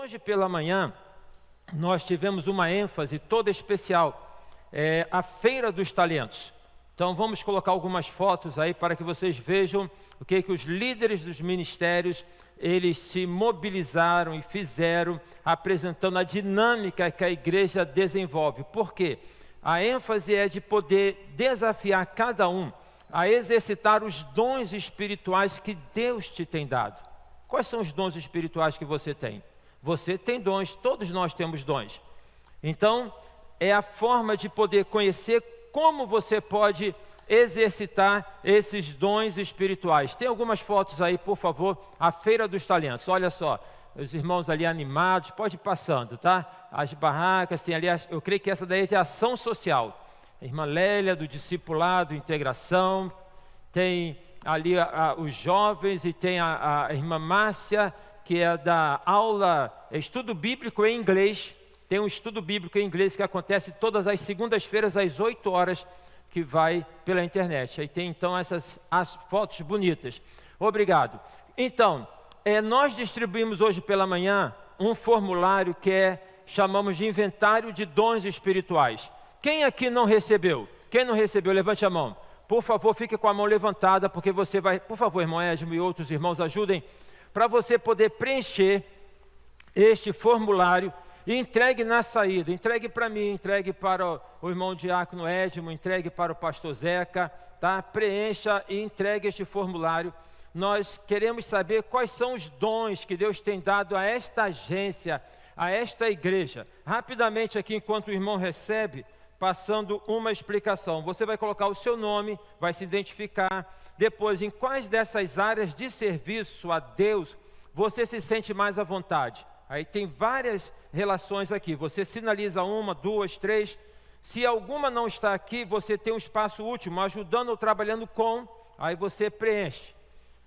Hoje pela manhã, nós tivemos uma ênfase toda especial, a Feira dos Talentos. Então vamos colocar algumas fotos aí para que vocês vejam o que os líderes dos ministérios, eles se mobilizaram e fizeram, apresentando a dinâmica que a igreja desenvolve. Por quê? A ênfase é de poder desafiar cada um a exercitar os dons espirituais que Deus te tem dado. Quais são os dons espirituais que você tem? Você tem dons, todos nós temos dons. Então, é a forma de poder conhecer como você pode exercitar esses dons espirituais. Tem algumas fotos aí, por favor, a Feira dos Talentos. Olha só, os irmãos ali animados, pode ir passando, tá? As barracas, tem ali, eu creio que essa daí é de ação social. A irmã Lélia, do discipulado, integração. Tem ali os jovens e tem a irmã Márcia, que é da aula, estudo bíblico em inglês. Tem um estudo bíblico em inglês que acontece todas as segundas-feiras às 8 horas, que vai pela internet. Aí tem então as fotos bonitas. Obrigado. Então, nós distribuímos hoje pela manhã um formulário que chamamos de inventário de dons espirituais. Quem aqui não recebeu? Quem não recebeu, levante a mão. Por favor, fique com a mão levantada, porque você vai... Por favor, irmão Edmo e outros irmãos, ajudem para você poder preencher este formulário e entregue na saída. Entregue para mim, entregue para o irmão Diácono Edmo, entregue para o pastor Zeca, tá? Preencha e entregue este formulário. Nós queremos saber quais são os dons que Deus tem dado a esta agência, a esta igreja. Rapidamente aqui, enquanto o irmão recebe, passando uma explicação. Você vai colocar o seu nome, vai se identificar. Depois, em quais dessas áreas de serviço a Deus você se sente mais à vontade? Aí tem várias relações aqui. Você sinaliza uma, duas, três. Se alguma não está aqui, você tem um espaço último, ajudando ou trabalhando com, aí você preenche.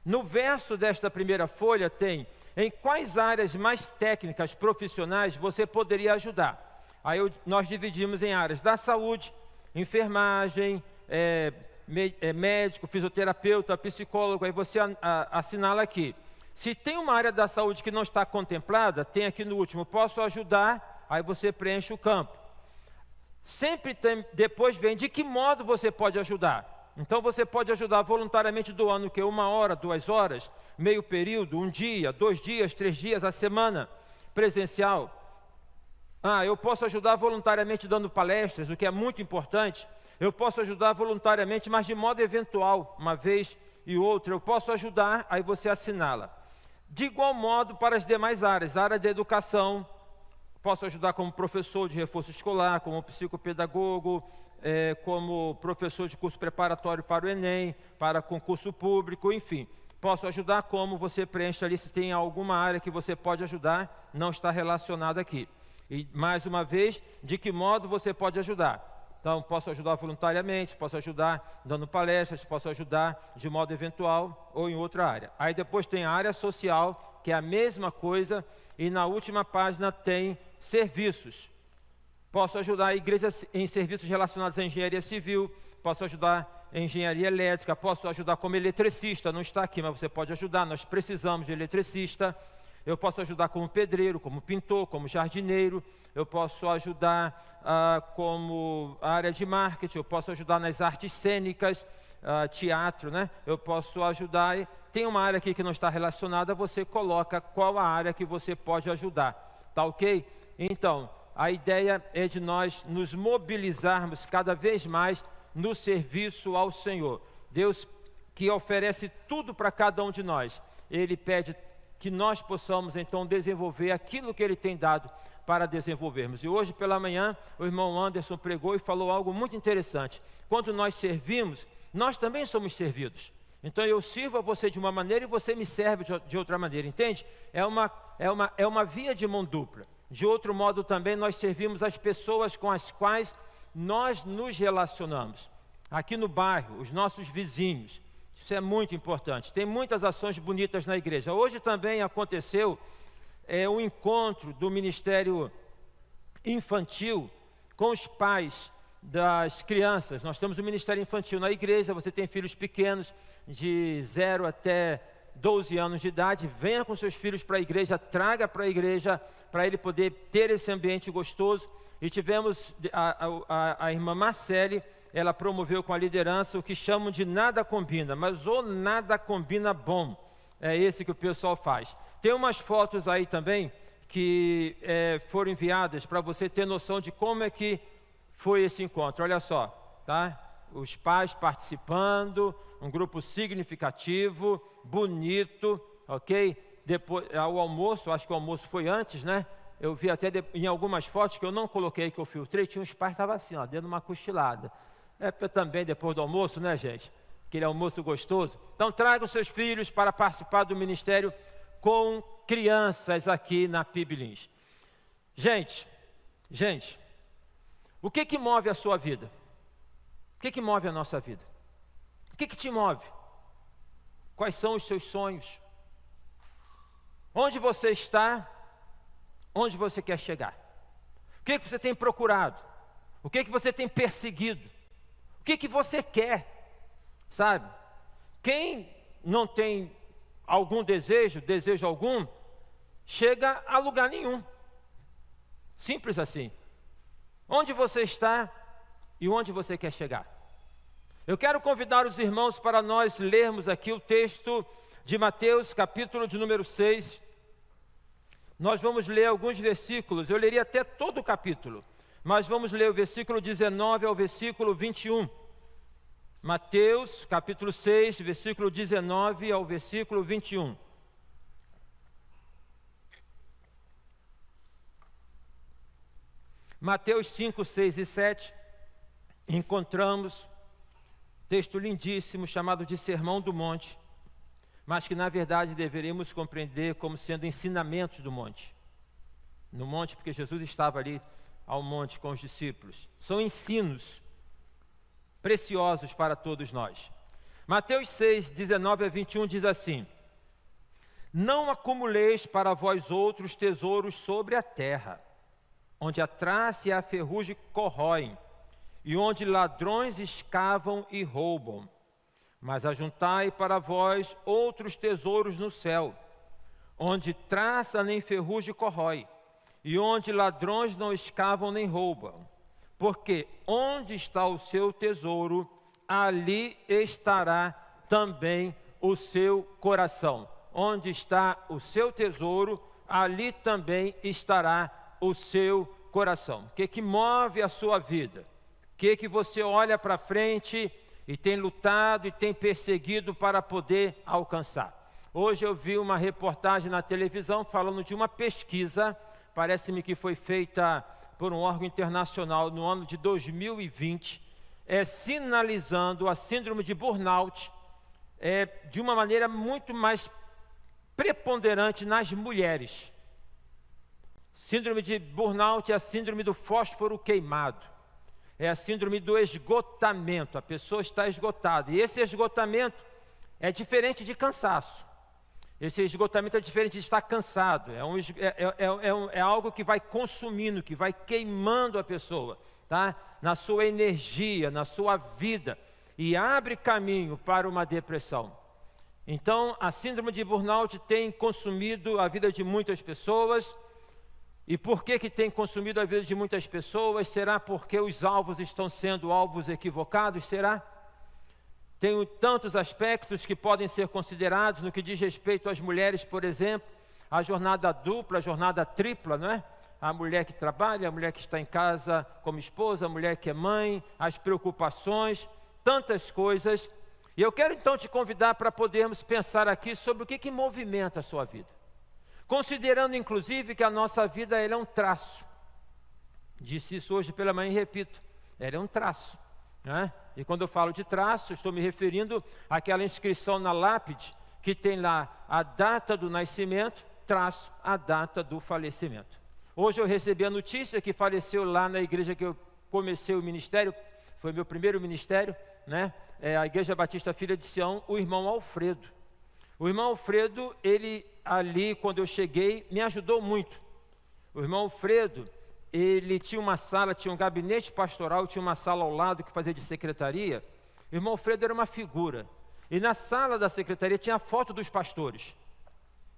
No verso desta primeira folha tem, em quais áreas mais técnicas, profissionais, você poderia ajudar? Aí nós dividimos em áreas da saúde, enfermagem, médico, fisioterapeuta, psicólogo, aí você assinala aqui. Se tem uma área da saúde que não está contemplada, tem aqui no último, posso ajudar, aí você preenche o campo. Sempre tem, depois vem de que modo você pode ajudar. Então você pode ajudar voluntariamente doando o quê? 1 hora, 2 horas, meio período, 1 dia, 2 dias, 3 dias, a semana, presencial. Eu posso ajudar voluntariamente dando palestras, o que é muito importante. Eu posso ajudar voluntariamente, mas de modo eventual, uma vez e outra. Eu posso ajudar, aí você assinala. De igual modo para as demais áreas, área de educação, posso ajudar como professor de reforço escolar, como psicopedagogo, como professor de curso preparatório para o Enem, para concurso público, enfim. Posso ajudar como você preenche ali, se tem alguma área que você pode ajudar, não está relacionada aqui. E mais uma vez, de que modo você pode ajudar? Então, posso ajudar voluntariamente, posso ajudar dando palestras, posso ajudar de modo eventual ou em outra área. Aí depois tem a área social, que é a mesma coisa, e na última página tem serviços. Posso ajudar a igreja em serviços relacionados à engenharia civil, posso ajudar em engenharia elétrica, posso ajudar como eletricista, não está aqui, mas você pode ajudar, nós precisamos de eletricista. Eu posso ajudar como pedreiro, como pintor, como jardineiro. Eu posso ajudar como área de marketing. Eu posso ajudar nas artes cênicas, teatro, né? Eu posso ajudar. Tem uma área aqui que não está relacionada, você coloca qual a área que você pode ajudar. Tá ok? Então, a ideia é de nós nos mobilizarmos cada vez mais no serviço ao Senhor. Deus que oferece tudo para cada um de nós. Ele pede que nós possamos então desenvolver aquilo que Ele tem dado para desenvolvermos. E hoje pela manhã o irmão Anderson pregou e falou algo muito interessante. Quando nós servimos, nós também somos servidos. Então eu sirvo a você de uma maneira e você me serve de outra maneira, entende? É uma via de mão dupla. De outro modo também nós servimos as pessoas com as quais nós nos relacionamos. Aqui no bairro, os nossos vizinhos. Isso é muito importante. Tem muitas ações bonitas na igreja. Hoje também aconteceu um encontro do Ministério Infantil com os pais das crianças. Nós temos o Ministério Infantil na igreja. Você tem filhos pequenos de 0 até 12 anos de idade, venha com seus filhos para a igreja, traga para a igreja, para ele poder ter esse ambiente gostoso. E tivemos a irmã Marcele, ela promoveu com a liderança o que chamam de nada combina, mas o nada combina bom, é esse que o pessoal faz. Tem umas fotos aí também, que foram enviadas para você ter noção de como é que foi esse encontro. Olha só, tá? Os pais participando, um grupo significativo, bonito, ok? Depois, ao almoço, acho que o almoço foi antes, né? Eu vi até em algumas fotos que eu não coloquei, que eu filtrei, tinha uns pais que estavam assim, ó, dando uma cochilada. Também depois do almoço, né, gente? Aquele almoço gostoso. Então, tragam seus filhos para participar do ministério com crianças aqui na PIB Lins. Gente, o que move a sua vida? O que move a nossa vida? O que te move? Quais são os seus sonhos? Onde você está? Onde você quer chegar? O que você tem procurado? O que você tem perseguido? O que você quer? Sabe? Quem não tem algum desejo algum, chega a lugar nenhum. Simples assim. Onde você está e onde você quer chegar? Eu quero convidar os irmãos para nós lermos aqui o texto de Mateus, capítulo de número 6. Nós vamos ler alguns versículos, eu leria até todo o capítulo, mas vamos ler o versículo 19 ao versículo 21. Mateus, capítulo 6, versículo 19 ao versículo 21. Mateus 5, 6 e 7, encontramos texto lindíssimo chamado de Sermão do Monte, mas que na verdade deveríamos compreender como sendo ensinamentos do monte. No monte, porque Jesus estava ali ao monte com os discípulos. São ensinos preciosos para todos nós. Mateus 6, 19 a 21 diz assim: não acumuleis para vós outros tesouros sobre a terra, onde a traça e a ferrugem corroem, e onde ladrões escavam e roubam. Mas ajuntai para vós outros tesouros no céu, onde traça nem ferrugem corrói, e onde ladrões não escavam nem roubam. Porque onde está o seu tesouro, ali estará também o seu coração. Onde está o seu tesouro, ali também estará o seu coração. O que move a sua vida? O que você olha para frente e tem lutado e tem perseguido para poder alcançar? Hoje eu vi uma reportagem na televisão falando de uma pesquisa, parece-me que foi feita por um órgão internacional no ano de 2020, sinalizando a síndrome de burnout de uma maneira muito mais preponderante nas mulheres. Síndrome de burnout é a síndrome do fósforo queimado. É a síndrome do esgotamento, a pessoa está esgotada. E esse esgotamento é diferente de cansaço. Esse esgotamento é diferente de estar cansado. É algo que vai consumindo, que vai queimando a pessoa, tá? Na sua energia, na sua vida. E abre caminho para uma depressão. Então, a síndrome de burnout tem consumido a vida de muitas pessoas. E por que tem consumido a vida de muitas pessoas? Será porque os alvos estão sendo alvos equivocados? Será? Tem tantos aspectos que podem ser considerados no que diz respeito às mulheres, por exemplo, a jornada dupla, a jornada tripla, não é? A mulher que trabalha, a mulher que está em casa como esposa, a mulher que é mãe, as preocupações, tantas coisas. E eu quero então te convidar para podermos pensar aqui sobre o que movimenta a sua vida. Considerando inclusive que a nossa vida é um traço. Disse isso hoje pela manhã e repito, ela é um traço, né? E quando eu falo de traço, estou me referindo àquela inscrição na lápide que tem lá a data do nascimento, traço a data do falecimento. Hoje eu recebi a notícia que faleceu lá na igreja que eu comecei o ministério, foi meu primeiro ministério, né? A Igreja Batista Filha de Sião, o irmão Alfredo. O irmão Alfredo, ele ali, quando eu cheguei, me ajudou muito. O irmão Alfredo, ele tinha uma sala, tinha um gabinete pastoral, tinha uma sala ao lado que fazia de secretaria. O irmão Alfredo era uma figura. E na sala da secretaria tinha a foto dos pastores.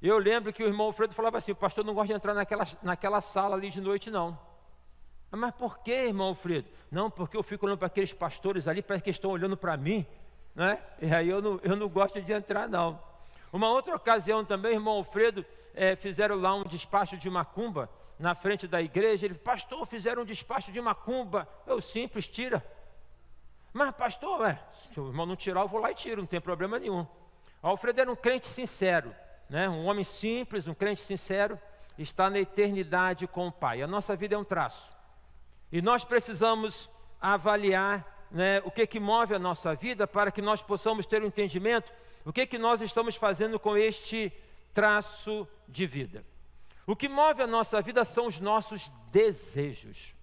Eu lembro que o irmão Alfredo falava assim: o pastor não gosta de entrar naquela sala ali de noite, não. Mas por que, irmão Alfredo? Não, porque eu fico olhando para aqueles pastores ali, parece que estão olhando para mim, né? E aí eu não gosto de entrar, não. Uma outra ocasião também, irmão Alfredo, fizeram lá um despacho de macumba na frente da igreja. Ele: pastor, fizeram um despacho de macumba. Eu: simples, tira. Mas pastor, se o irmão não tirar, eu vou lá e tiro, não tem problema nenhum. O Alfredo era um crente sincero, né? Um homem simples, um crente sincero, está na eternidade com o Pai. A nossa vida é um traço. E nós precisamos avaliar, né, o que move a nossa vida, para que nós possamos ter um entendimento, o que nós estamos fazendo com este traço de vida. O que move a nossa vida são os nossos desejos.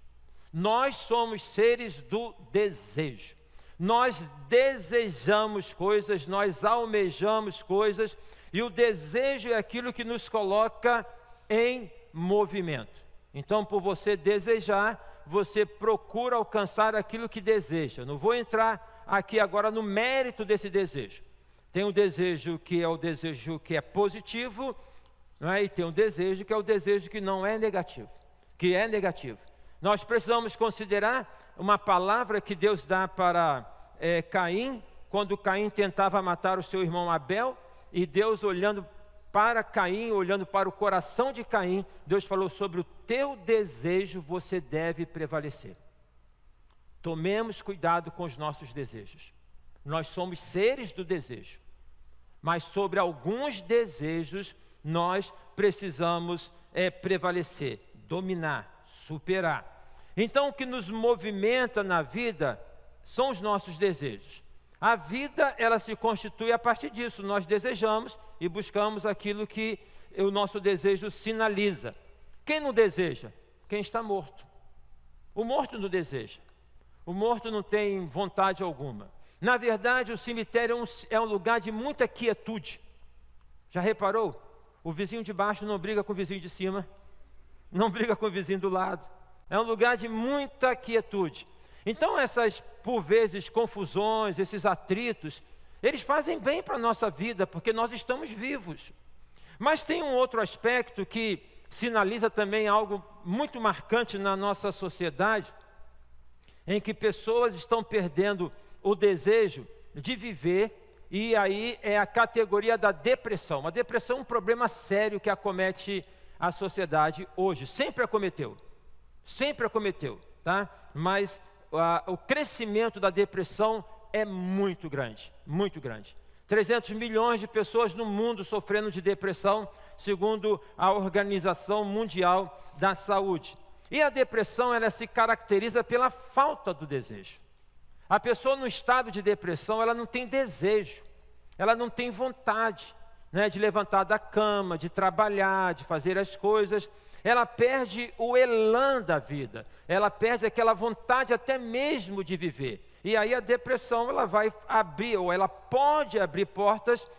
Nós somos seres do desejo. Nós desejamos coisas, nós almejamos coisas, e o desejo é aquilo que nos coloca em movimento. Então, por você desejar, você procura alcançar aquilo que deseja. Não vou entrar aqui agora no mérito desse desejo. Tem um desejo que é o desejo que é positivo, não é? E tem um desejo que é o desejo que não é negativo, que é negativo. Nós precisamos considerar uma palavra que Deus dá para Caim, quando Caim tentava matar o seu irmão Abel, e Deus, olhando para Caim, olhando para o coração de Caim, Deus falou: sobre o teu desejo você deve prevalecer. Tomemos cuidado com os nossos desejos. Nós somos seres do desejo, mas sobre alguns desejos nós precisamos prevalecer, dominar, superar. Então, o que nos movimenta na vida são os nossos desejos. A vida, ela se constitui a partir disso. Nós desejamos e buscamos aquilo que o nosso desejo sinaliza. Quem não deseja? Quem está morto. O morto não deseja. O morto não tem vontade alguma. Na verdade, o cemitério é um lugar de muita quietude. Já reparou? O vizinho de baixo não briga com o vizinho de cima, não briga com o vizinho do lado. É um lugar de muita quietude. Então, essas, por vezes, confusões, esses atritos, eles fazem bem para a nossa vida, porque nós estamos vivos. Mas tem um outro aspecto que sinaliza também algo muito marcante na nossa sociedade, em que pessoas estão perdendo o desejo de viver, e aí é a categoria da depressão. A depressão é um problema sério que acomete a sociedade hoje. Sempre acometeu, tá? Mas o crescimento da depressão é muito grande, muito grande. 300 milhões de pessoas no mundo sofrendo de depressão, segundo a Organização Mundial da Saúde. E a depressão, ela se caracteriza pela falta do desejo. A pessoa no estado de depressão, ela não tem desejo, ela não tem vontade, né, de levantar da cama, de trabalhar, de fazer as coisas. Ela perde o elan da vida, ela perde aquela vontade até mesmo de viver. E aí a depressão, ela vai abrir, ou ela pode abrir portas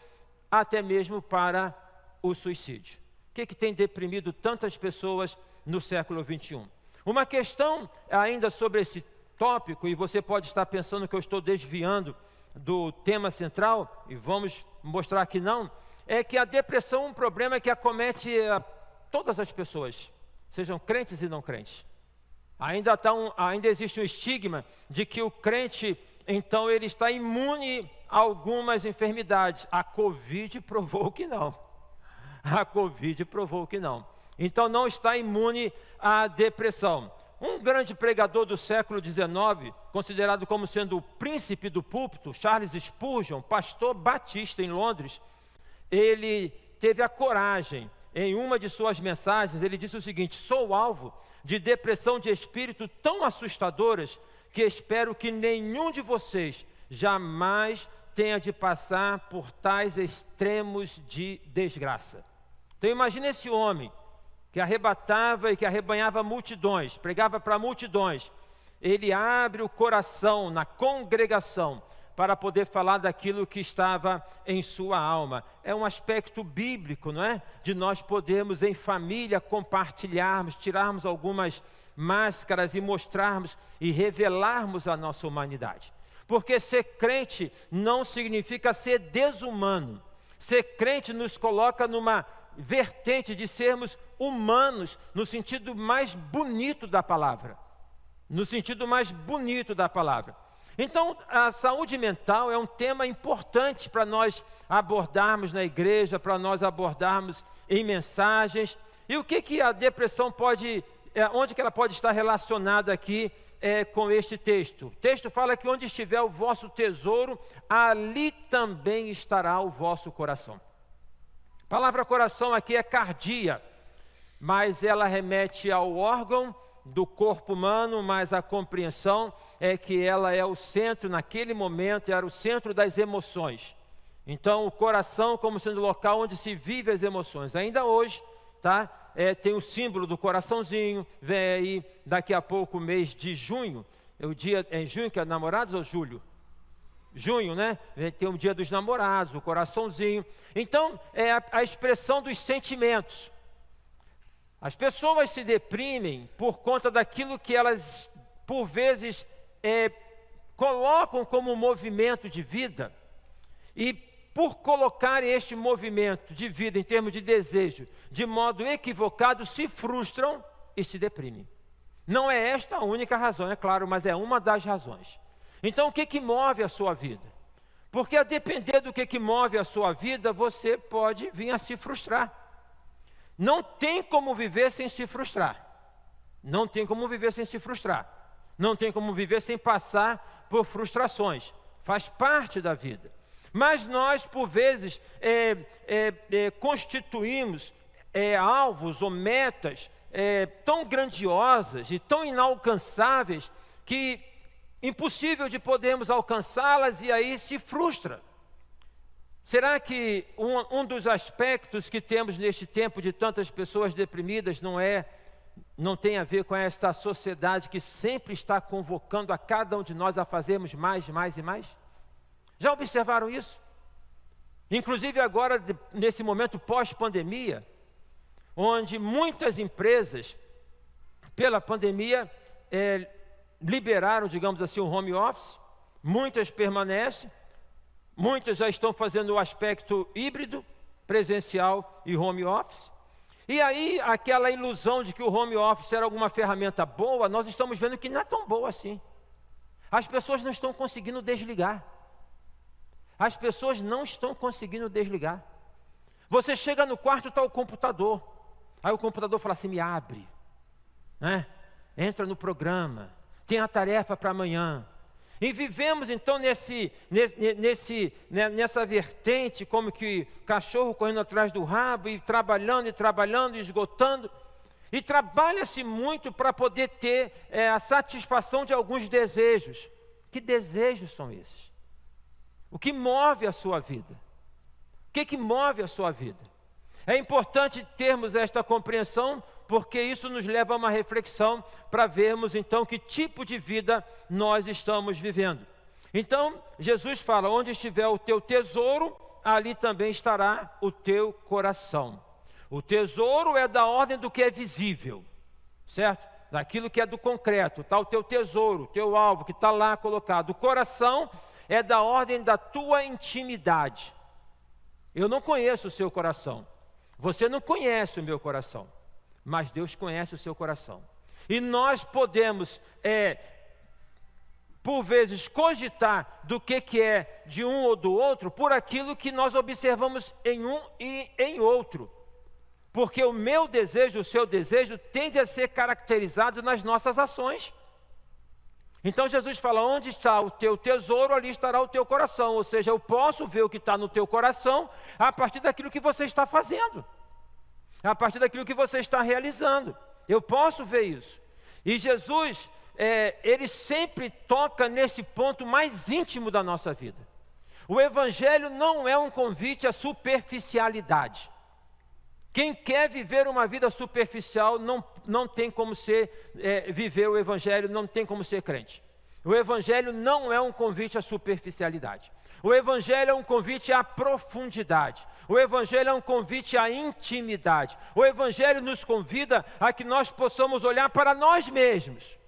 até mesmo para o suicídio. O que tem deprimido tantas pessoas no século 21? Uma questão ainda sobre esse tópico, e você pode estar pensando que eu estou desviando do tema central, e vamos mostrar que não, é que a depressão é um problema que acomete todas as pessoas, sejam crentes e não crentes. Ainda existe um estigma de que o crente, então, ele está imune a algumas enfermidades. A Covid provou que não. A Covid provou que não. Então, não está imune à depressão. Um grande pregador do século XIX, considerado como sendo o príncipe do púlpito, Charles Spurgeon, pastor batista em Londres, ele teve a coragem, em uma de suas mensagens, ele disse o seguinte: sou alvo de depressão de espírito tão assustadoras que espero que nenhum de vocês jamais tenha de passar por tais extremos de desgraça. Então imagine esse homem que arrebatava e que arrebanhava multidões, pregava para multidões. Ele abre o coração na congregação para poder falar daquilo que estava em sua alma. É um aspecto bíblico, não é? De nós podermos em família compartilharmos, tirarmos algumas máscaras e mostrarmos e revelarmos a nossa humanidade. Porque ser crente não significa ser desumano. Ser crente nos coloca numa vertente de sermos humanos, no sentido mais bonito da palavra. No sentido mais bonito da palavra. Então, a saúde mental é um tema importante para nós abordarmos na igreja, para nós abordarmos em mensagens. E o que a depressão pode, onde que ela pode estar relacionada aqui com este texto? O texto fala que onde estiver o vosso tesouro, ali também estará o vosso coração. A palavra coração aqui é cardia, mas ela remete ao órgão do corpo humano, mas a compreensão é que ela é o centro, naquele momento, era o centro das emoções. Então, o coração como sendo o local onde se vive as emoções. Ainda hoje, tá? Tem o símbolo do coraçãozinho, vem aí daqui a pouco o mês de junho, o dia é em junho que é namorados ou julho? Junho, né? Tem o dia dos namorados, o coraçãozinho. Então, é a expressão dos sentimentos. As pessoas se deprimem por conta daquilo que elas, por vezes, colocam como movimento de vida. E por colocarem este movimento de vida em termos de desejo, de modo equivocado, se frustram e se deprimem. Não é esta a única razão, é claro, mas é uma das razões. Então, o que move a sua vida? Porque a depender do que move a sua vida, você pode vir a se frustrar. Não tem como viver sem se frustrar. Não tem como viver sem se frustrar. Não tem como viver sem passar por frustrações. Faz parte da vida. Mas nós, por vezes, constituímos alvos ou metas tão grandiosas e tão inalcançáveis que impossível de podermos alcançá-las e aí se frustra. Será que um dos aspectos que temos neste tempo de tantas pessoas deprimidas não tem a ver com esta sociedade que sempre está convocando a cada um de nós a fazermos mais, mais e mais? Já observaram isso? Inclusive agora, nesse momento pós-pandemia, onde muitas empresas, pela pandemia, liberaram, digamos assim, o home office, muitas permanecem, muitas já estão fazendo o aspecto híbrido, presencial e home office. E aí, aquela ilusão de que o home office era alguma ferramenta boa, nós estamos vendo que não é tão boa assim. As pessoas não estão conseguindo desligar. As pessoas não estão conseguindo desligar. Você chega no quarto, está o computador. Aí o computador fala assim, me abre, né? Entra no programa, tem a tarefa para amanhã. E vivemos então nessa vertente, como que cachorro correndo atrás do rabo, e trabalhando, esgotando. E trabalha-se muito para poder ter a satisfação de alguns desejos. Que desejos são esses? O que move a sua vida? O que move a sua vida? É importante termos esta compreensão, porque isso nos leva a uma reflexão para vermos então que tipo de vida nós estamos vivendo. Então, Jesus fala, onde estiver o teu tesouro, ali também estará o teu coração. O tesouro é da ordem do que é visível, certo? Daquilo que é do concreto, está o teu tesouro, o teu alvo que está lá colocado. O coração é da ordem da tua intimidade. Eu não conheço o seu coração. Você não conhece o meu coração. Mas Deus conhece o seu coração. E nós podemos, por vezes, cogitar do que é de um ou do outro, por aquilo que nós observamos em um e em outro. Porque o meu desejo, o seu desejo, tende a ser caracterizado nas nossas ações. Então Jesus fala, onde está o teu tesouro, ali estará o teu coração. Ou seja, eu posso ver o que está no teu coração a partir daquilo que você está fazendo. A partir daquilo que você está realizando. Eu posso ver isso. E Jesus, ele sempre toca nesse ponto mais íntimo da nossa vida. O Evangelho não é um convite à superficialidade. Quem quer viver uma vida superficial não tem como viver o Evangelho, não tem como ser crente. O Evangelho não é um convite à superficialidade. O Evangelho é um convite à profundidade. O Evangelho é um convite à intimidade. O Evangelho nos convida a que nós possamos olhar para nós mesmos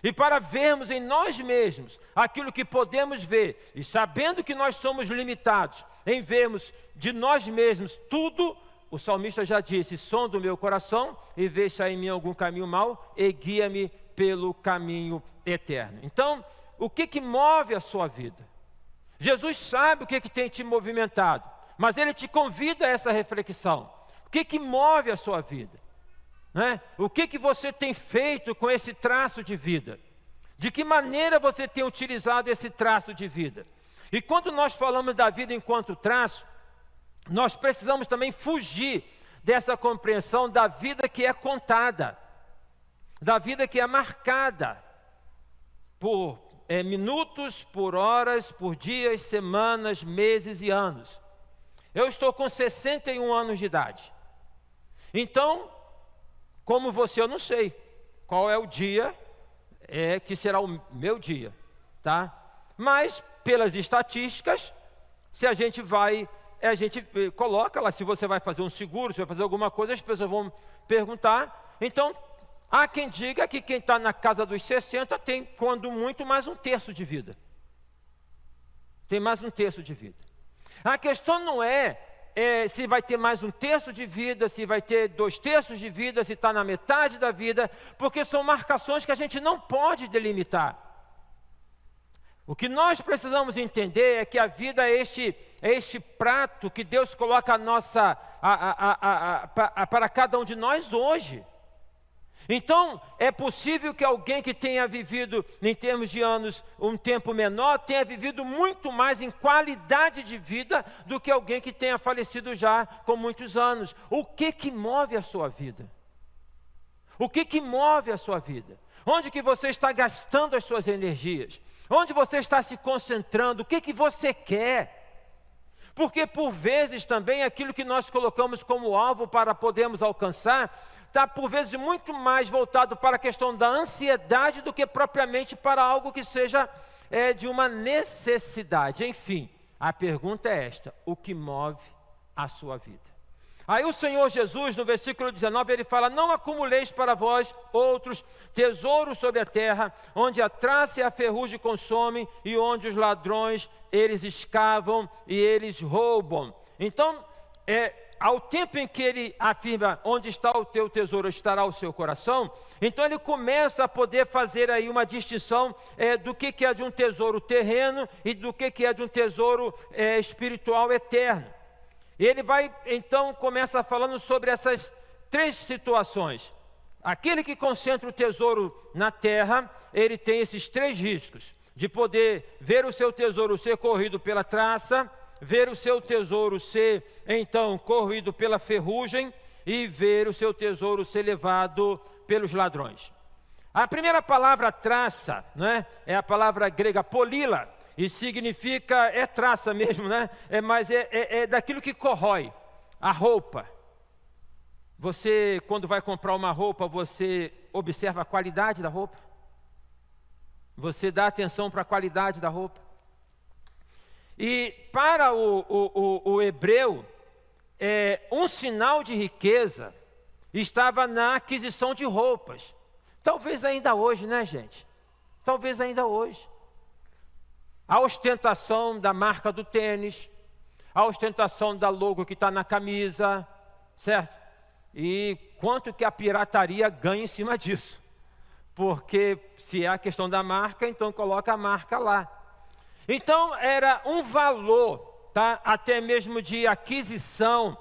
e para vermos em nós mesmos aquilo que podemos ver, e sabendo que nós somos limitados em vermos de nós mesmos tudo, o salmista já disse: sonda o meu coração e vê se há em mim algum caminho mau e guia-me pelo caminho eterno. Então, o que move a sua vida? Jesus sabe o que tem te movimentado, mas Ele te convida a essa reflexão. O que move a sua vida? Né? O que você tem feito com esse traço de vida? De que maneira você tem utilizado esse traço de vida? E quando nós falamos da vida enquanto traço, nós precisamos também fugir dessa compreensão da vida que é contada, da vida que é marcada por minutos, por horas, por dias, semanas, meses e anos. Eu estou com 61 anos de idade. Então, como você, eu não sei qual é o dia que será o meu dia, tá? Mas, pelas estatísticas, se a gente coloca lá, se você vai fazer um seguro, se vai fazer alguma coisa, as pessoas vão perguntar. Então, há quem diga que quem está na casa dos 60 tem, quando muito, mais um terço de vida. Tem mais um terço de vida. A questão não é se vai ter mais um terço de vida, se vai ter 2/3 de vida, se está na metade da vida, porque são marcações que a gente não pode delimitar. O que nós precisamos entender é que a vida é este prato que Deus coloca para cada um de nós hoje. Então, é possível que alguém que tenha vivido, em termos de anos, um tempo menor, tenha vivido muito mais em qualidade de vida do que alguém que tenha falecido já com muitos anos. O que move a sua vida? O que move a sua vida? Onde que você está gastando as suas energias? Onde você está se concentrando? O que você quer? Porque por vezes também aquilo que nós colocamos como alvo para podermos alcançar está por vezes muito mais voltado para a questão da ansiedade do que propriamente para algo que seja de uma necessidade. Enfim, a pergunta é esta: o que move a sua vida? Aí o Senhor Jesus, no versículo 19, ele fala: não acumuleis para vós outros tesouros sobre a terra, onde a traça e a ferrugem consomem, e onde os ladrões, eles escavam e eles roubam. Então, ao tempo em que ele afirma: onde está o teu tesouro, estará o seu coração. Então ele começa a poder fazer aí uma distinção do que é de um tesouro terreno e do que é de um tesouro espiritual eterno. Ele vai, então, começa falando sobre essas 3 situações. Aquele que concentra o tesouro na terra, ele tem esses 3 riscos: de poder ver o seu tesouro ser corroído pela traça, ver o seu tesouro ser, então, corroído pela ferrugem, e ver o seu tesouro ser levado pelos ladrões. A primeira palavra traça, né, é a palavra grega polila, e significa, traça mesmo, né? Mas é daquilo que corrói, a roupa. Você, quando vai comprar uma roupa, você observa a qualidade da roupa? Você dá atenção para a qualidade da roupa? E para o hebreu, um sinal de riqueza estava na aquisição de roupas. Talvez ainda hoje, né, gente? Talvez ainda hoje. A ostentação da marca do tênis, a ostentação da logo que está na camisa, certo? E quanto que a pirataria ganha em cima disso? Porque se é a questão da marca, então coloca a marca lá. Então era um valor, tá? Até mesmo de aquisição,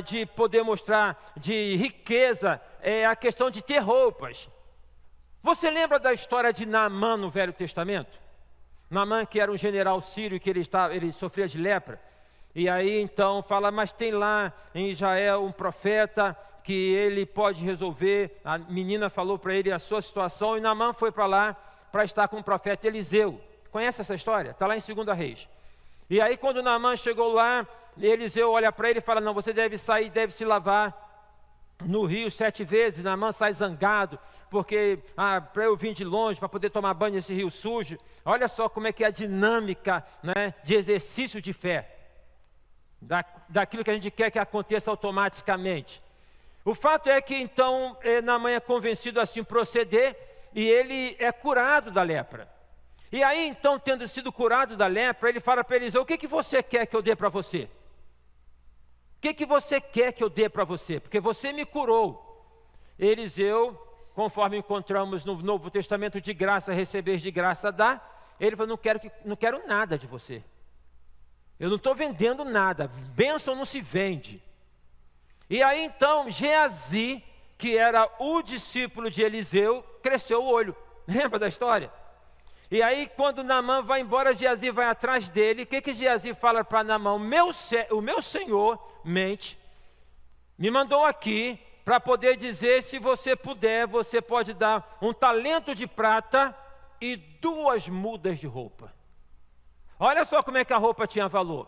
de poder mostrar de riqueza, a questão de ter roupas. Você lembra da história de Naamã no Velho Testamento? Naamã, que era um general sírio, que ele sofria de lepra. E aí então fala: mas tem lá em Israel um profeta que ele pode resolver. A menina falou para ele a sua situação, e Naamã foi para lá para estar com o profeta Eliseu. Conhece essa história? Está lá em 2 Reis. E aí quando Naamã chegou lá, Eliseu olha para ele e fala: não, você deve sair, deve se lavar no rio 7 vezes. Naamã sai zangado, porque para eu vir de longe, para poder tomar banho nesse rio sujo. Olha só como é que é a dinâmica, né, de exercício de fé, daquilo que a gente quer que aconteça automaticamente. O fato é que então Naamã é convencido a assim proceder, ele é curado da lepra. E aí então, tendo sido curado da lepra, ele fala para Eliseu: o que você quer que eu dê para você? O que você quer que eu dê para você? Porque você me curou. Eliseu, conforme encontramos no Novo Testamento, de graça receber, de graça dá. Ele falou: não quero nada de você. Eu não estou vendendo nada. Bênção não se vende. E aí então, Geazi, que era o discípulo de Eliseu, cresceu o olho. Lembra da história? E aí, quando Naamã vai embora, Geazi vai atrás dele. O que Geazi fala para Naamã? O meu senhor, mente, me mandou aqui para poder dizer: se você puder, você pode dar um talento de prata e 2 mudas de roupa. Olha só como é que a roupa tinha valor.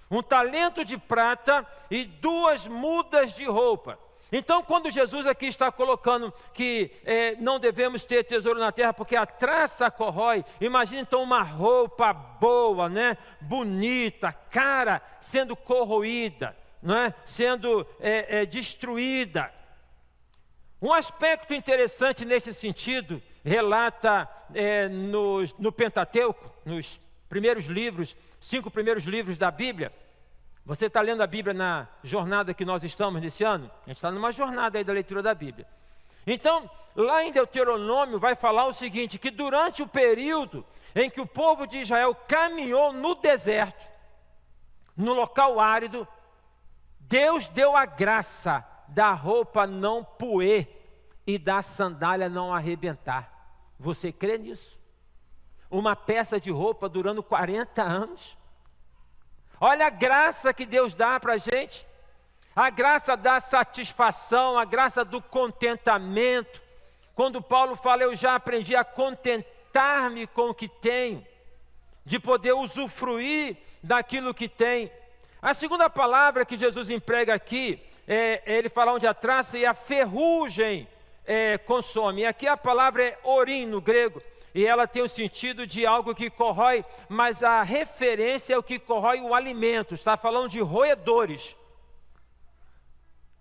Um talento de prata e 2 mudas de roupa. Então, quando Jesus aqui está colocando que não devemos ter tesouro na terra porque a traça corrói, imagina então uma roupa boa, né? Bonita, cara, sendo corroída, não é? Sendo destruída. Um aspecto interessante nesse sentido, relata no Pentateuco, nos primeiros livros, 5 primeiros livros da Bíblia. Você está lendo a Bíblia na jornada que nós estamos nesse ano? A gente está numa jornada aí da leitura da Bíblia. Então, lá em Deuteronômio vai falar o seguinte, que durante o período em que o povo de Israel caminhou no deserto, no local árido, Deus deu a graça da roupa não poer e da sandália não arrebentar. Você crê nisso? Uma peça de roupa durando 40 anos. Olha a graça que Deus dá para a gente. A graça da satisfação, a graça do contentamento. Quando Paulo fala: eu já aprendi a contentar-me com o que tenho, de poder usufruir daquilo que tem. A segunda palavra que Jesus emprega aqui, ele fala onde a traça e a ferrugem consome. E aqui a palavra é orim no grego. E ela tem o sentido de algo que corrói, mas a referência é o que corrói o alimento. Está falando de roedores.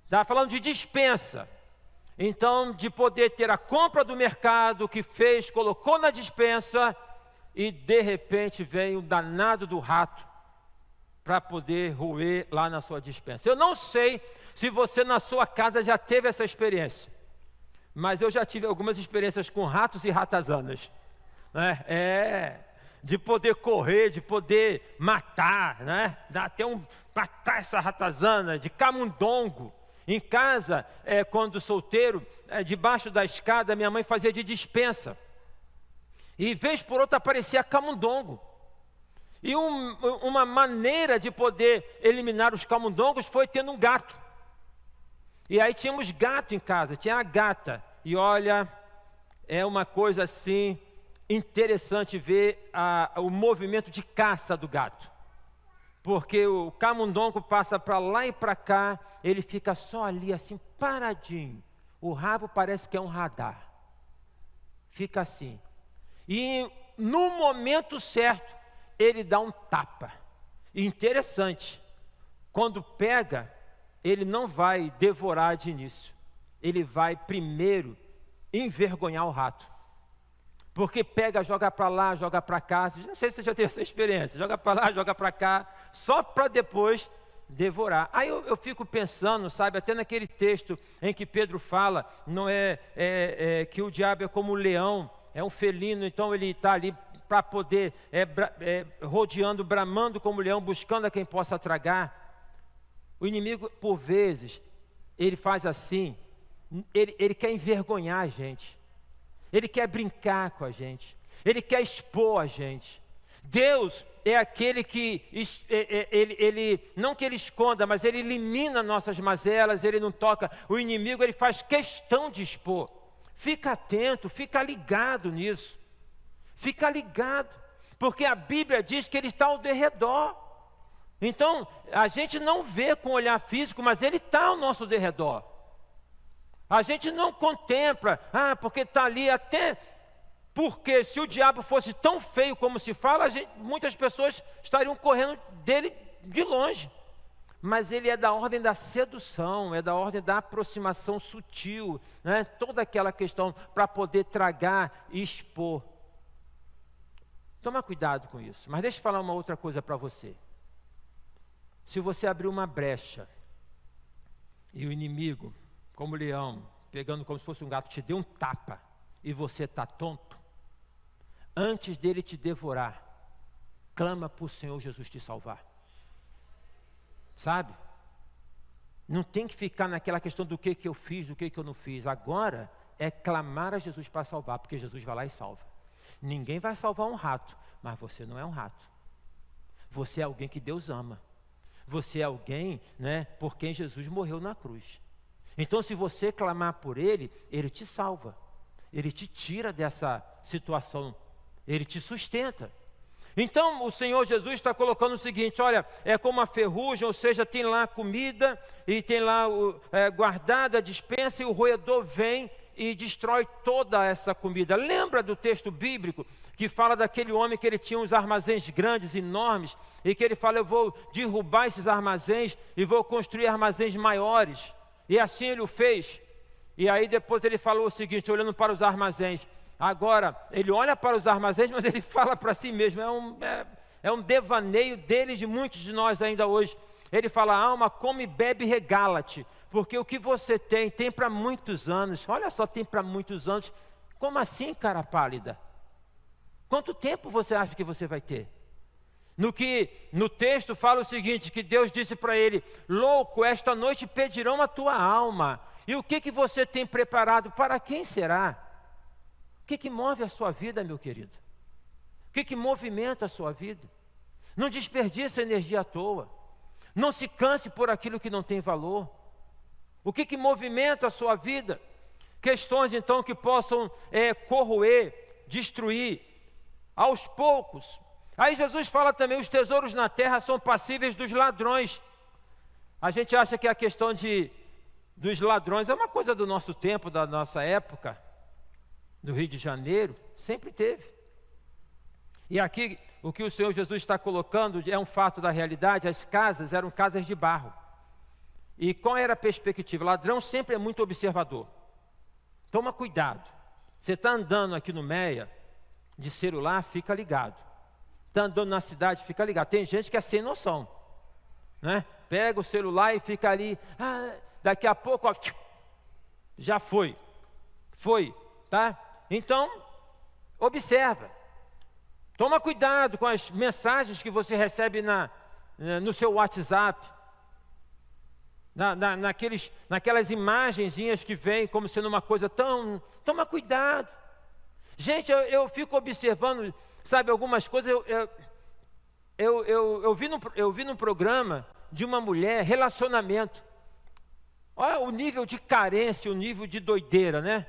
Está falando de dispensa. Então, de poder ter a compra do mercado que fez, colocou na dispensa e de repente vem o danado do rato para poder roer lá na sua dispensa. Eu não sei se você na sua casa já teve essa experiência, mas eu já tive algumas experiências com ratos e ratazanas. De poder correr, de poder matar, né? Dá até matar essa ratazana, de camundongo. Em casa, quando solteiro, debaixo da escada, minha mãe fazia de dispensa. E vez por outra aparecia camundongo. E uma maneira de poder eliminar os camundongos foi tendo um gato. E aí tínhamos gato em casa, tinha a gata. E olha, é uma coisa assim interessante ver o movimento de caça do gato. Porque o camundongo passa para lá e para cá, ele fica só ali assim, paradinho. O rabo parece que é um radar. Fica assim. E no momento certo, ele dá um tapa. E interessante, quando pega, ele não vai devorar de início. Ele vai primeiro envergonhar o rato. Porque pega, joga para lá, joga para cá. Não sei se você já teve essa experiência. Joga para lá, joga para cá, só para depois devorar. Aí eu fico pensando, sabe, até naquele texto em que Pedro fala, não que o diabo é como um leão, é um felino, então ele está ali para poder, rodeando, bramando como leão, buscando a quem possa tragar. O inimigo, por vezes, ele faz assim, ele quer envergonhar a gente. Ele quer brincar com a gente. Ele quer expor a gente. Deus é aquele que, ele não que ele esconda, mas ele elimina nossas mazelas, ele não toca. O inimigo, ele faz questão de expor. Fica atento, fica ligado nisso. Fica ligado. Porque a Bíblia diz que ele está ao derredor. Então, a gente não vê com o olhar físico, mas ele está ao nosso derredor. A gente não contempla, porque está ali, até porque se o diabo fosse tão feio como se fala, muitas pessoas estariam correndo dele de longe. mas ele é da ordem da sedução, é da ordem da aproximação sutil, né? Toda aquela questão para poder tragar e expor. Toma cuidado com isso. Mas deixa eu falar uma outra coisa para você. Se você abrir uma brecha e o inimigo, como leão, pegando como se fosse um gato, te deu um tapa e você está tonto, antes dele te devorar, clama para o Senhor Jesus te salvar. Sabe? Não tem que ficar naquela questão do que eu fiz, do que eu não fiz. Agora é clamar a Jesus para salvar, porque Jesus vai lá e salva. Ninguém vai salvar um rato, mas você não é um rato. Você é alguém que Deus ama. Você é alguém, né, por quem Jesus morreu na cruz. Então, se você clamar por Ele, Ele te salva. Ele te tira dessa situação. Ele te sustenta. Então, o Senhor Jesus está colocando o seguinte, olha, é como a ferrugem, ou seja, tem lá comida, e tem lá guardada a despensa, e o roedor vem e destrói toda essa comida. Lembra do texto bíblico que fala daquele homem que ele tinha uns armazéns grandes, enormes, e que ele fala, eu vou derrubar esses armazéns e vou construir armazéns maiores. E assim ele o fez. E aí depois ele falou o seguinte, olhando para os armazéns. Agora, ele olha para os armazéns, mas ele fala para si mesmo. É um devaneio dele e de muitos de nós ainda hoje. Ele fala, alma, come, bebe, regala-te. Porque o que você tem para muitos anos. Olha só, tem para muitos anos. Como assim, cara pálida? Quanto tempo você acha que você vai ter? No texto fala o seguinte, que Deus disse para ele, louco, esta noite pedirão a tua alma. E o que você tem preparado? Para quem será? O que move a sua vida, meu querido? O que movimenta a sua vida? Não desperdice energia à toa. Não se canse por aquilo que não tem valor. O que movimenta a sua vida? Questões, então, que possam corroer, destruir, aos poucos. Aí Jesus fala também, os tesouros na terra são passíveis dos ladrões. A gente acha que a questão dos ladrões é uma coisa do nosso tempo, da nossa época, do Rio de Janeiro, sempre teve. E aqui, o que o Senhor Jesus está colocando é um fato da realidade, as casas eram casas de barro. E qual era a perspectiva? Ladrão sempre é muito observador. Toma cuidado. Você está andando aqui no Meia, de celular, fica ligado. Está andando na cidade, fica ligado. Tem gente que é sem noção, né? Pega o celular e fica ali, daqui a pouco, ó, já foi, tá? Então, observa. Toma cuidado com as mensagens que você recebe no seu WhatsApp, naquelas imagenzinhas que vêm como sendo uma coisa tão... Toma cuidado. Gente, eu fico observando, sabe, algumas coisas. Eu vi num programa de uma mulher, relacionamento. Olha o nível de carência, o nível de doideira, né?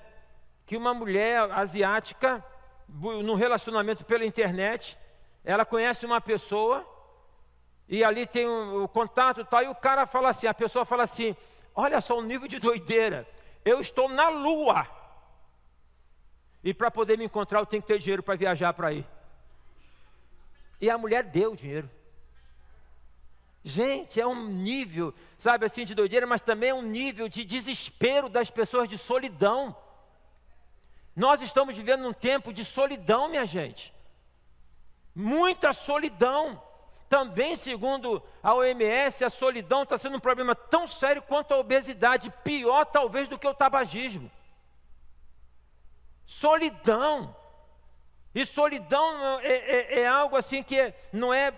Que uma mulher asiática, num relacionamento pela internet, ela conhece uma pessoa, e ali tem o contato e tal, e o cara fala assim, a pessoa fala assim, olha só o nível de doideira, eu estou na lua. E para poder me encontrar, eu tenho que ter dinheiro para viajar para ir. E a mulher deu dinheiro. Gente, é um nível, sabe assim, de doideira, mas também é um nível de desespero das pessoas, de solidão. Nós estamos vivendo um tempo de solidão, minha gente. Muita solidão. Também, segundo a OMS, a solidão está sendo um problema tão sério quanto a obesidade, pior talvez do que o tabagismo. Solidão. E solidão é algo assim que não é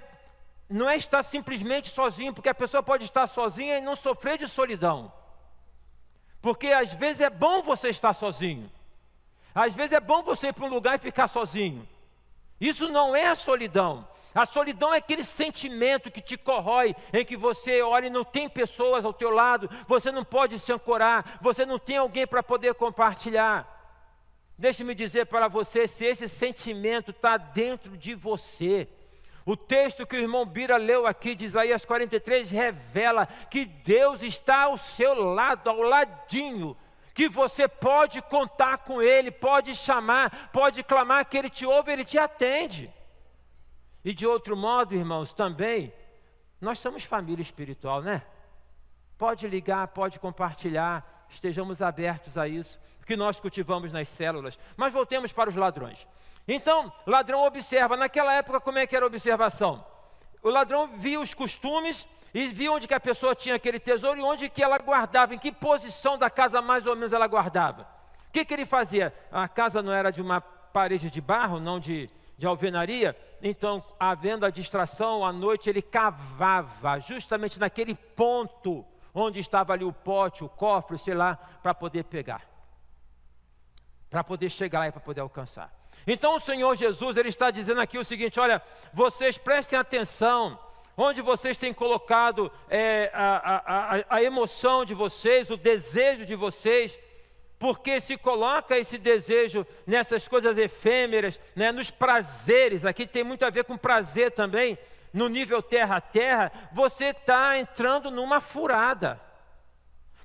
estar simplesmente sozinho, porque a pessoa pode estar sozinha e não sofrer de solidão. Porque às vezes é bom você estar sozinho. Às vezes é bom você ir para um lugar e ficar sozinho. Isso não é a solidão. A solidão é aquele sentimento que te corrói, em que você olha e não tem pessoas ao teu lado, você não pode se ancorar, você não tem alguém para poder compartilhar. Deixe-me dizer para você, se esse sentimento está dentro de você, o texto que o irmão Bira leu aqui de Isaías 43 revela que Deus está ao seu lado, ao ladinho, que você pode contar com Ele, pode chamar, pode clamar, que Ele te ouve, Ele te atende. E de outro modo, irmãos, também, Nós somos família espiritual, né? Pode ligar, pode compartilhar, estejamos abertos a isso, que nós cultivamos nas células. Mas voltemos para os ladrões. Então, ladrão observa, naquela época como é que era a observação? O ladrão via os costumes e via onde que a pessoa tinha aquele tesouro e onde que ela guardava, em que posição da casa mais ou menos ela guardava. O que ele fazia? A casa não era de uma parede de barro, não de alvenaria, então, havendo a distração, à noite ele cavava justamente naquele ponto onde estava ali o pote, o cofre, sei lá, para poder pegar, para poder chegar lá e para poder alcançar. Então o Senhor Jesus, Ele está dizendo aqui o seguinte, olha, vocês prestem atenção, onde vocês têm colocado a emoção de vocês, o desejo de vocês, porque se coloca esse desejo nessas coisas efêmeras, né, nos prazeres, aqui tem muito a ver com prazer também, no nível terra a terra, você está entrando numa furada,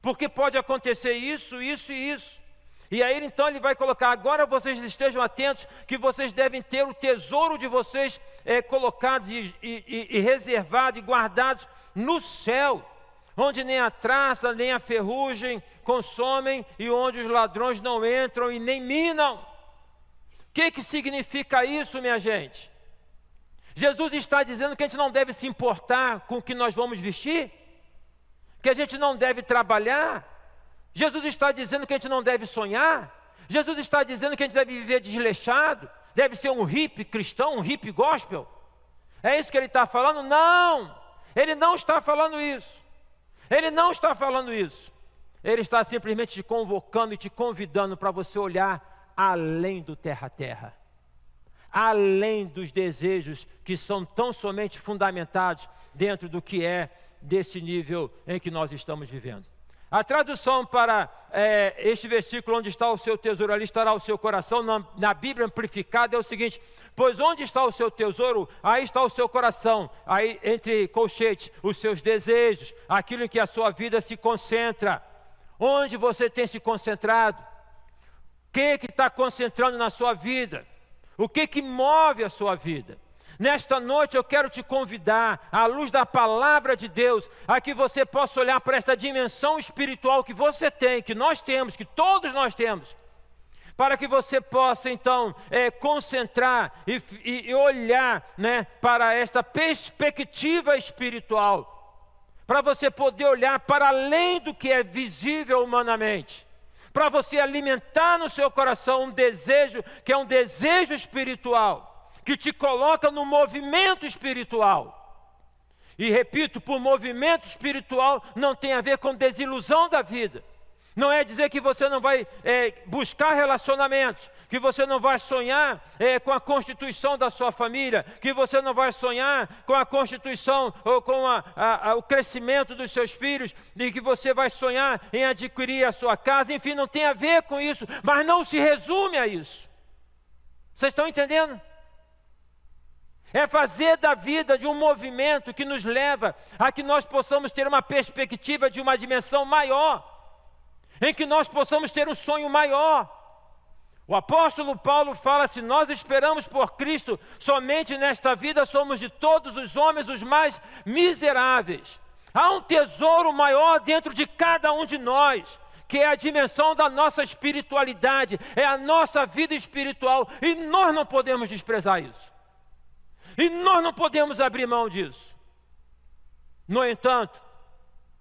porque pode acontecer isso, isso e isso. E aí então ele vai colocar, agora vocês estejam atentos, que vocês devem ter o tesouro de vocês colocados e reservados e guardados no céu, onde nem a traça, nem a ferrugem consomem, e onde os ladrões não entram e nem minam. O que significa isso, minha gente? Jesus está dizendo que a gente não deve se importar com o que nós vamos vestir, que a gente não deve trabalhar. Jesus está dizendo que a gente não deve sonhar. Jesus está dizendo que a gente deve viver desleixado, deve ser um hippie cristão, um hippie gospel. É isso que ele está falando? Não, ele não está falando isso. Ele não está falando isso. Ele está simplesmente te convocando e te convidando para você olhar além do terra a terra, além dos desejos que são tão somente fundamentados dentro do que é desse nível em que nós estamos vivendo. A tradução para este versículo, onde está o seu tesouro, ali estará o seu coração, na Bíblia amplificada é o seguinte, pois onde está o seu tesouro, aí está o seu coração, aí entre colchetes, os seus desejos, aquilo em que a sua vida se concentra. Onde você tem se concentrado? O que está concentrando na sua vida? O que move a sua vida? Nesta noite eu quero te convidar, à luz da palavra de Deus, a que você possa olhar para essa dimensão espiritual que você tem, que nós temos, que todos nós temos, para que você possa então concentrar e olhar, né, para esta perspectiva espiritual, para você poder olhar para além do que é visível humanamente, para você alimentar no seu coração um desejo que é um desejo espiritual, que te coloca no movimento espiritual. E repito, por movimento espiritual não tem a ver com desilusão da vida. Não é dizer que você não vai buscar relacionamentos, que você não vai sonhar com a constituição da sua família, que você não vai sonhar com a constituição ou com o crescimento dos seus filhos, e que você vai sonhar em adquirir a sua casa, enfim, não tem a ver com isso, mas não se resume a isso. Vocês estão entendendo? É fazer da vida de um movimento que nos leva a que nós possamos ter uma perspectiva de uma dimensão maior, em que nós possamos ter um sonho maior. O apóstolo Paulo fala, se nós esperamos por Cristo, somente nesta vida somos de todos os homens os mais miseráveis. Há um tesouro maior dentro de cada um de nós, que é a dimensão da nossa espiritualidade, é a nossa vida espiritual, e nós não podemos desprezar isso. E nós não podemos abrir mão disso. No entanto,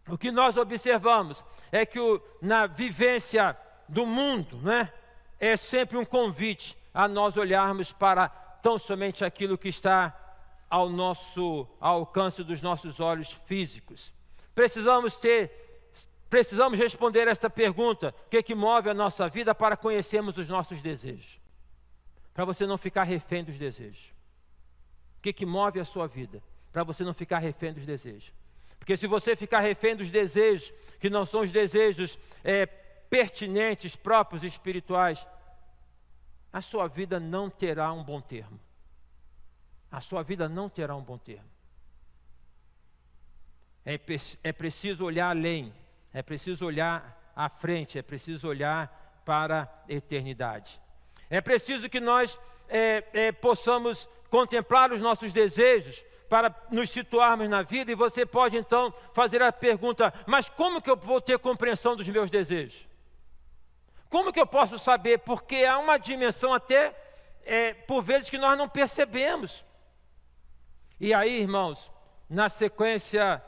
o que nós observamos é que na vivência do mundo, né, é sempre um convite a nós olharmos para tão somente aquilo que está ao alcance dos nossos olhos físicos. Precisamos responder esta pergunta: o que move a nossa vida, para conhecermos os nossos desejos, para você não ficar refém dos desejos. O que move a sua vida, para você não ficar refém dos desejos. Porque se você ficar refém dos desejos, que não são os desejos pertinentes, próprios, espirituais, a sua vida não terá um bom termo. A sua vida não terá um bom termo. É preciso olhar além, é preciso olhar à frente, é preciso olhar para a eternidade. É preciso que nós possamos contemplar os nossos desejos para nos situarmos na vida, e você pode então fazer a pergunta: mas como que eu vou ter compreensão dos meus desejos? Como que eu posso saber? Porque há uma dimensão até, por vezes, que nós não percebemos. E aí, irmãos, na sequência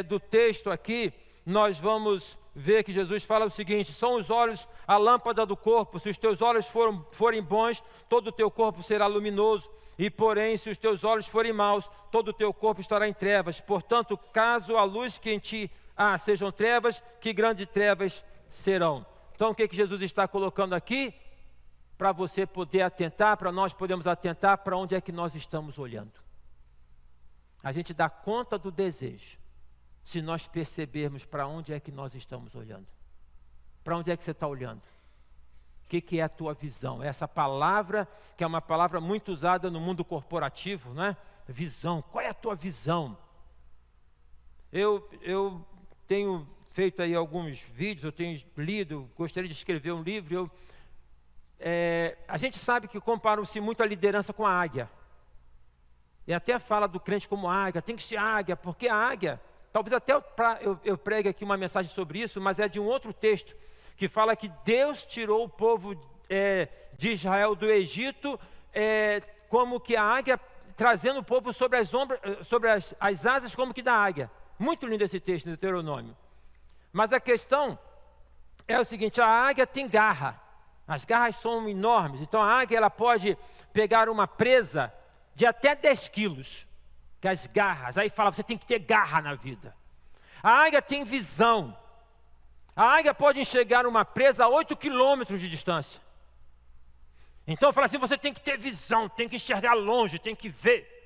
do texto aqui, nós vamos ver que Jesus fala o seguinte: são os olhos a lâmpada do corpo. Se os teus olhos forem bons, todo o teu corpo será luminoso. E porém, se os teus olhos forem maus, todo o teu corpo estará em trevas. Portanto, caso a luz que em ti há sejam trevas, que grandes trevas serão. Então, o que Jesus está colocando aqui? Para você poder atentar, para nós podermos atentar para onde é que nós estamos olhando. A gente dá conta do desejo se nós percebermos para onde é que nós estamos olhando. Para onde é que você está olhando? O que é a tua visão? Essa palavra, que é uma palavra muito usada no mundo corporativo, não é? Visão. Qual é a tua visão? Eu tenho feito aí alguns vídeos, eu tenho lido, gostaria de escrever um livro. A gente sabe que comparam-se muito a liderança com a águia. E até fala do crente como águia, tem que ser águia, porque a águia, talvez até eu pregue aqui uma mensagem sobre isso, mas é de um outro texto, que fala que Deus tirou o povo de Israel do Egito, como que a águia, trazendo o povo sobre as asas como que da águia. Muito lindo esse texto no Deuteronômio. Mas a questão é o seguinte: a águia tem garra, as garras são enormes, então a águia ela pode pegar uma presa de até 10 quilos, que as garras, aí fala, você tem que ter garra na vida. A águia tem visão, a águia pode enxergar uma presa a 8 quilômetros de distância. Então fala assim, você tem que ter visão, tem que enxergar longe, tem que ver.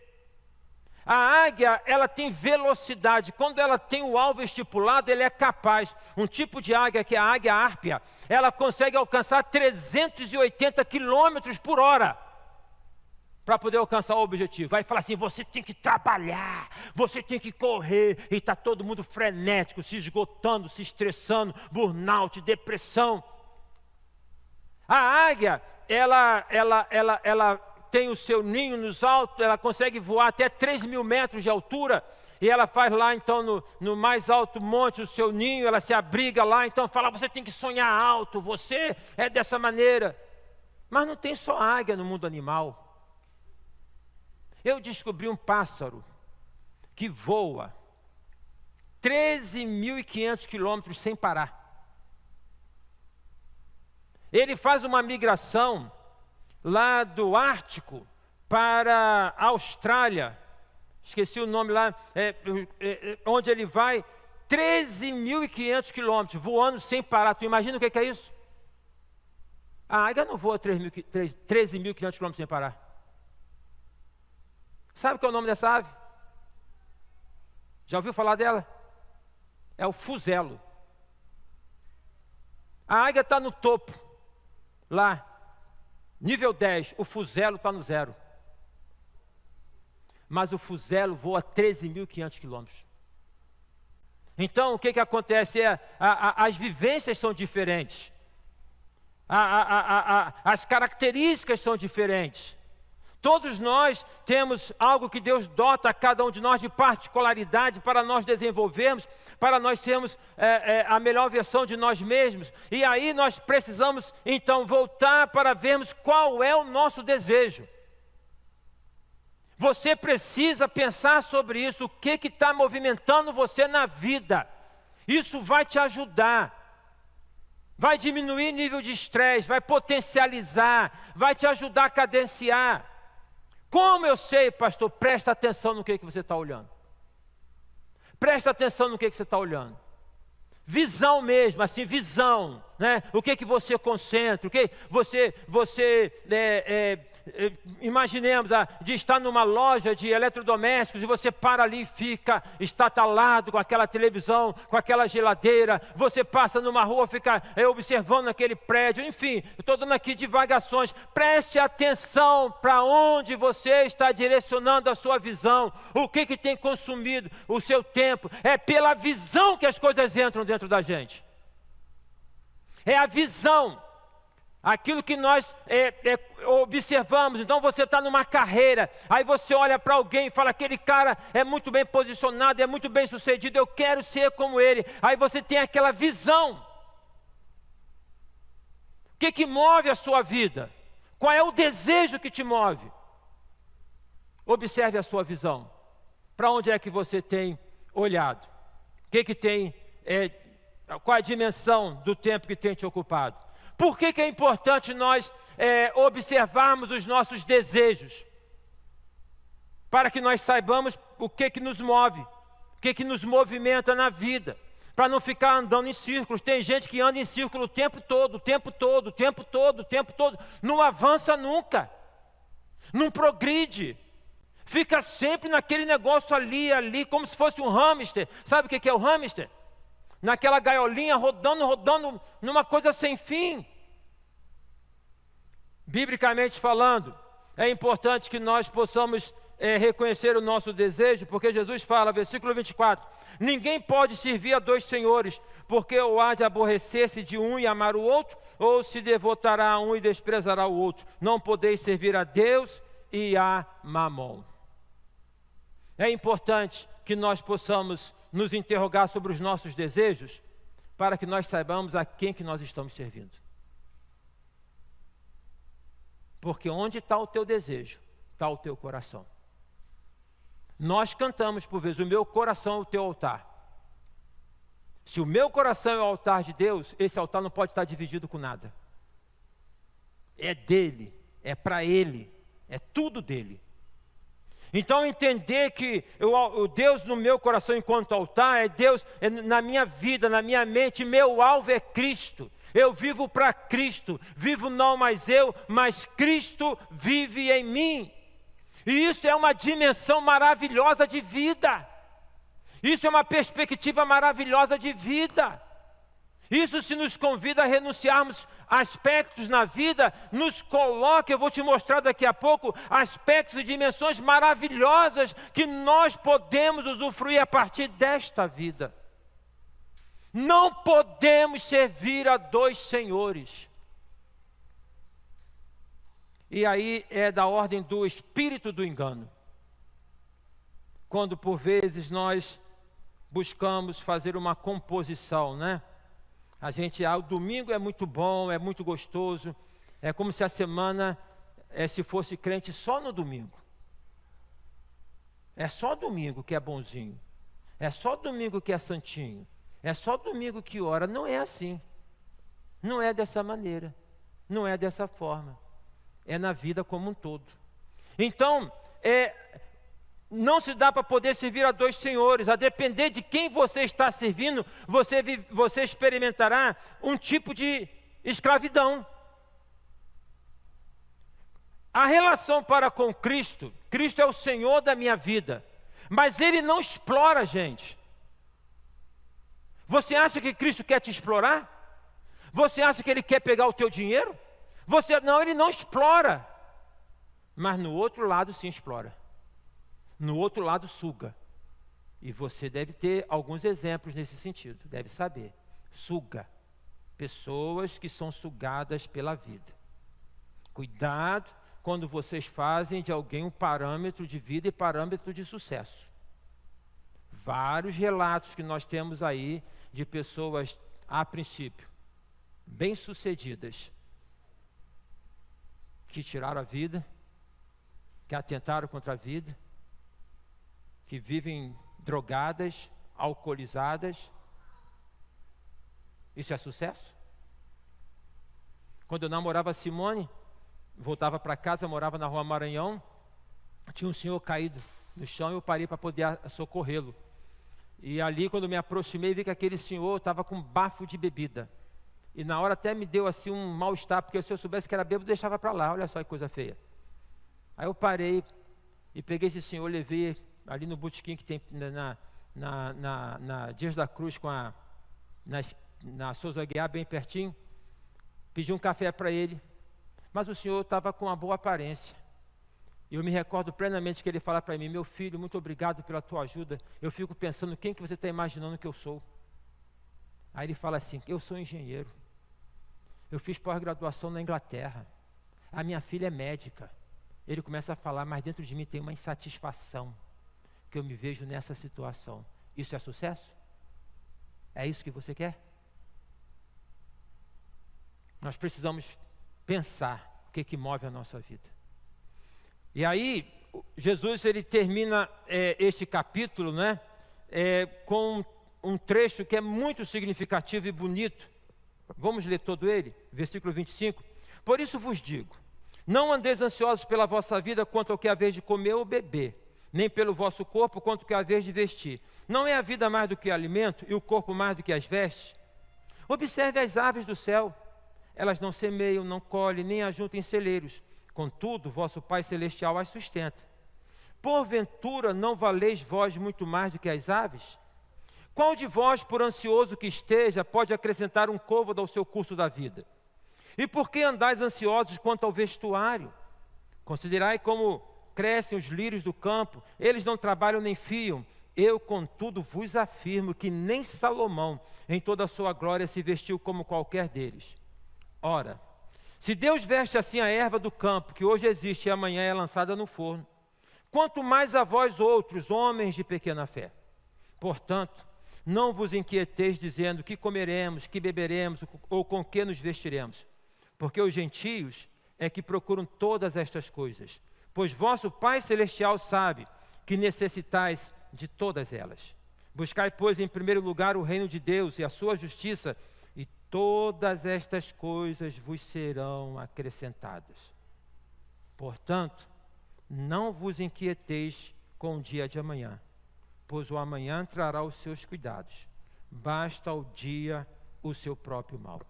A águia, ela tem velocidade. Quando ela tem o alvo estipulado, ela é capaz. Um tipo de águia, que é a águia árpia, ela consegue alcançar 380 quilômetros por hora para poder alcançar o objetivo. Vai falar assim, você tem que trabalhar, você tem que correr, e está todo mundo frenético, se esgotando, se estressando, burnout, depressão. A águia, ela tem o seu ninho nos altos, ela consegue voar até 3.000 metros de altura, e ela faz lá então no mais alto monte o seu ninho, ela se abriga lá, então fala, você tem que sonhar alto, você é dessa maneira. Mas não tem só águia no mundo animal. Eu descobri um pássaro que voa 13.500 quilômetros sem parar. Ele faz uma migração lá do Ártico para a Austrália, esqueci o nome lá, onde ele vai 13.500 quilômetros, voando sem parar. Tu imagina o que é isso? A águia não voa 13.500 quilômetros sem parar. Sabe qual é o nome dessa ave? Já ouviu falar dela? É o fuzelo. A águia está no topo, lá, nível 10, o fuzelo está no 0. Mas o fuzelo voa 13.500 quilômetros. Então, o que acontece as vivências são diferentes. As características são diferentes. Todos nós temos algo que Deus dota a cada um de nós de particularidade para nós desenvolvermos, para nós sermos a melhor versão de nós mesmos. E aí nós precisamos então voltar para vermos qual é o nosso desejo. Você precisa pensar sobre isso, o que está movimentando você na vida. Isso vai te ajudar. Vai diminuir o nível de estresse, vai potencializar, vai te ajudar a cadenciar. Como eu sei, pastor? Presta atenção no que você está olhando. Presta atenção no que você está olhando. Visão mesmo, assim, visão, né? O que você concentra, o que você imaginemos de estar numa loja de eletrodomésticos e você para ali e fica estatalado com aquela televisão, com aquela geladeira, você passa numa rua, fica observando aquele prédio, enfim, eu estou dando aqui divagações. Preste atenção para onde você está direcionando a sua visão, o que tem consumido o seu tempo. É pela visão que as coisas entram dentro da gente. É a visão. Aquilo que nós observamos. Então você está numa carreira, aí você olha para alguém e fala, aquele cara é muito bem posicionado, é muito bem sucedido, eu quero ser como ele. Aí você tem aquela visão. O que move a sua vida? Qual é o desejo que te move? Observe a sua visão. Para onde é que você tem olhado? O que tem, qual a dimensão do tempo que tem te ocupado? Por que é importante nós observarmos os nossos desejos? Para que nós saibamos o que nos move, o que nos movimenta na vida. Para não ficar andando em círculos. Tem gente que anda em círculo o tempo todo, o tempo todo, o tempo todo, o tempo todo. Não avança nunca. Não progride. Fica sempre naquele negócio ali, como se fosse um hamster. Sabe o que é o hamster? Naquela gaiolinha, rodando, numa coisa sem fim. Biblicamente falando, é importante que nós possamos reconhecer o nosso desejo, porque Jesus fala, versículo 24, ninguém pode servir a dois senhores, porque ou há de aborrecer-se de um e amar o outro, ou se devotará a um e desprezará o outro. Não podeis servir a Deus e a Mamon. É importante que nós possamos nos interrogar sobre os nossos desejos, para que nós saibamos a quem que nós estamos servindo. Porque onde está o teu desejo, está o teu coração. Nós cantamos por vezes, o meu coração é o teu altar. Se o meu coração é o altar de Deus, esse altar não pode estar dividido com nada. É dele, é para ele, é tudo dele. Então entender que o Deus no meu coração enquanto altar, é Deus na minha vida, na minha mente, meu alvo é Cristo. Eu vivo para Cristo, vivo não mais eu, mas Cristo vive em mim. E isso é uma dimensão maravilhosa de vida. Isso é uma perspectiva maravilhosa de vida. Isso se nos convida a renunciarmos aspectos na vida, nos coloca, eu vou te mostrar daqui a pouco, aspectos e dimensões maravilhosas que nós podemos usufruir a partir desta vida. Não podemos servir a dois senhores. E aí é da ordem do espírito do engano. Quando por vezes nós buscamos fazer uma composição, né? O domingo é muito bom, é muito gostoso. É como se a semana se fosse crente só no domingo. É só domingo que é bonzinho. É só domingo que é santinho. É só domingo que ora. Não é assim. Não é dessa maneira. Não é dessa forma. É na vida como um todo. Então, não se dá para poder servir a dois senhores. A depender de quem você está servindo, você experimentará um tipo de escravidão. A relação para com Cristo, Cristo é o Senhor da minha vida. Mas Ele não explora a gente. Você acha que Cristo quer te explorar? Você acha que Ele quer pegar o teu dinheiro? Não, Ele não explora. Mas no outro lado sim explora. No outro lado suga. E você deve ter alguns exemplos nesse sentido. Deve saber. Suga. Pessoas que são sugadas pela vida. Cuidado quando vocês fazem de alguém um parâmetro de vida e parâmetro de sucesso. Vários relatos que nós temos aí de pessoas, a princípio, bem-sucedidas, que tiraram a vida, que atentaram contra a vida, que vivem drogadas, alcoolizadas. Isso é sucesso? Quando eu namorava a Simone, voltava para casa, morava na Rua Maranhão, tinha um senhor caído no chão e eu parei para poder socorrê-lo. E ali, quando me aproximei, vi que aquele senhor estava com um bafo de bebida. E na hora até me deu assim um mal-estar, porque se eu soubesse que era bêbado, deixava para lá. Olha só que coisa feia. Aí eu parei e peguei esse senhor, levei ali no botequim que tem na Dias da Cruz, na Souza Guiar, bem pertinho. Pedi um café para ele. Mas o senhor estava com uma boa aparência. E eu me recordo plenamente que ele fala para mim: meu filho, muito obrigado pela tua ajuda. Eu fico pensando, quem que você está imaginando que eu sou? Aí ele fala assim: eu sou engenheiro. Eu fiz pós-graduação na Inglaterra. A minha filha é médica. Ele começa a falar, mas dentro de mim tem uma insatisfação, que eu me vejo nessa situação. Isso é sucesso? É isso que você quer? Nós precisamos pensar o que move a nossa vida. E aí, Jesus ele termina este capítulo, né, com um trecho que é muito significativo e bonito. Vamos ler todo ele? Versículo 25. Por isso vos digo, não andeis ansiosos pela vossa vida quanto ao que haveis de comer ou beber, nem pelo vosso corpo quanto ao que haveis de vestir. Não é a vida mais do que alimento e o corpo mais do que as vestes? Observe as aves do céu. Elas não semeiam, não colhem, nem ajuntam em celeiros. Contudo, vosso Pai Celestial as sustenta. Porventura não valeis vós muito mais do que as aves? Qual de vós, por ansioso que esteja, pode acrescentar um côvado ao seu curso da vida? E por que andais ansiosos quanto ao vestuário? Considerai como crescem os lírios do campo, eles não trabalham nem fiam. Eu, contudo, vos afirmo que nem Salomão, em toda a sua glória, se vestiu como qualquer deles. Ora, se Deus veste assim a erva do campo, que hoje existe e amanhã é lançada no forno, quanto mais a vós outros, homens de pequena fé. Portanto, não vos inquieteis dizendo que comeremos, que beberemos ou com que nos vestiremos, porque os gentios é que procuram todas estas coisas, pois vosso Pai Celestial sabe que necessitais de todas elas. Buscai, pois, em primeiro lugar o reino de Deus e a sua justiça, e todas estas coisas vos serão acrescentadas. Portanto, não vos inquieteis com o dia de amanhã, pois o amanhã trará os seus cuidados. Basta ao dia o seu próprio mal.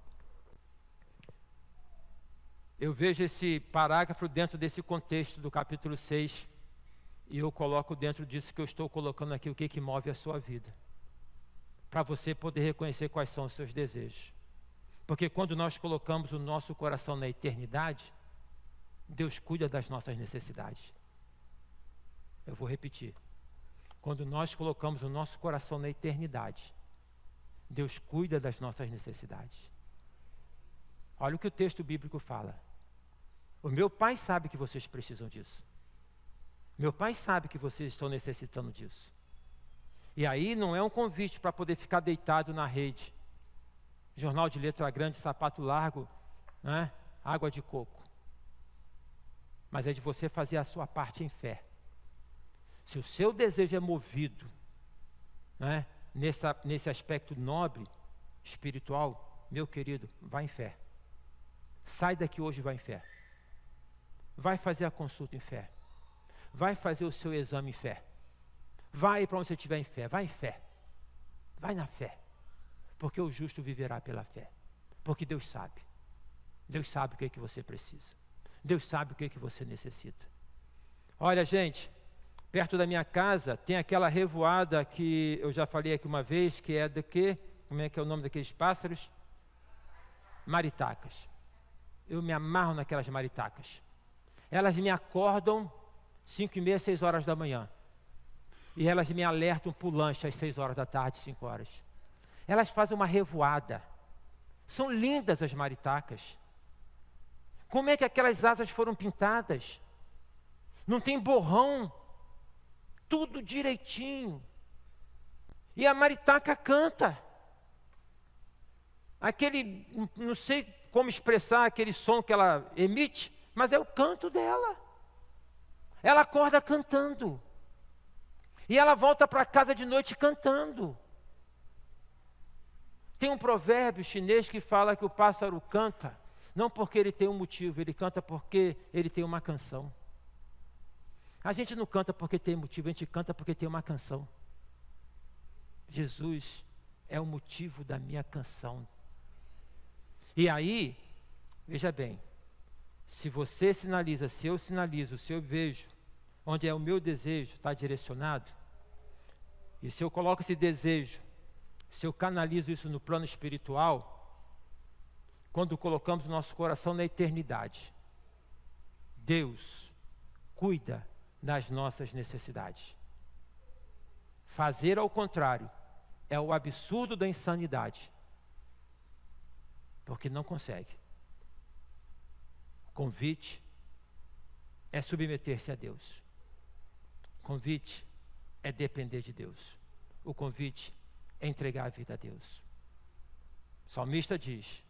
Eu vejo esse parágrafo dentro desse contexto do capítulo 6, e eu coloco dentro disso que eu estou colocando aqui, o que move a sua vida, para você poder reconhecer quais são os seus desejos. Porque quando nós colocamos o nosso coração na eternidade, Deus cuida das nossas necessidades. Eu vou repetir. Quando nós colocamos o nosso coração na eternidade, Deus cuida das nossas necessidades. Olha o que o texto bíblico fala. O meu Pai sabe que vocês precisam disso. Meu Pai sabe que vocês estão necessitando disso. E aí não é um convite para poder ficar deitado na rede. Jornal de letra grande, sapato largo, né? Água de coco. Mas é de você fazer a sua parte em fé. Se o seu desejo é movido, né, nesse aspecto nobre, espiritual, meu querido, vá em fé. Sai daqui hoje e vá em fé. Vai fazer a consulta em fé. Vai fazer o seu exame em fé. Vai para onde você estiver em fé. Vai em fé. Vai na fé. Porque o justo viverá pela fé. Porque Deus sabe. Deus sabe o que é que você precisa. Deus sabe o que é que você necessita. Olha, gente, perto da minha casa tem aquela revoada que eu já falei aqui uma vez, que é do quê? Como é que é o nome daqueles pássaros? Maritacas. Eu me amarro naquelas maritacas. Elas me acordam 5h30, 6 horas da manhã. E elas me alertam para o lanche às 6 horas da tarde, 5 horas. Elas fazem uma revoada. São lindas as maritacas. Como é que aquelas asas foram pintadas? Não tem borrão. Tudo direitinho. E a maritaca canta. Aquele, não sei como expressar aquele som que ela emite, mas é o canto dela. Ela acorda cantando. E ela volta para casa de noite cantando. Tem um provérbio chinês que fala que o pássaro canta, não porque ele tem um motivo, ele canta porque ele tem uma canção. A gente não canta porque tem motivo, a gente canta porque tem uma canção. Jesus é o motivo da minha canção. E aí, veja bem, se você sinaliza, se eu sinalizo, se eu vejo onde é o meu desejo, está direcionado, e se eu coloco esse desejo, se eu canalizo isso no plano espiritual, quando colocamos o nosso coração na eternidade, Deus cuida das nossas necessidades. Fazer ao contrário é o absurdo da insanidade, porque não consegue. Convite é submeter-se a Deus. Convite é depender de Deus. O convite é entregar a vida a Deus. O salmista diz: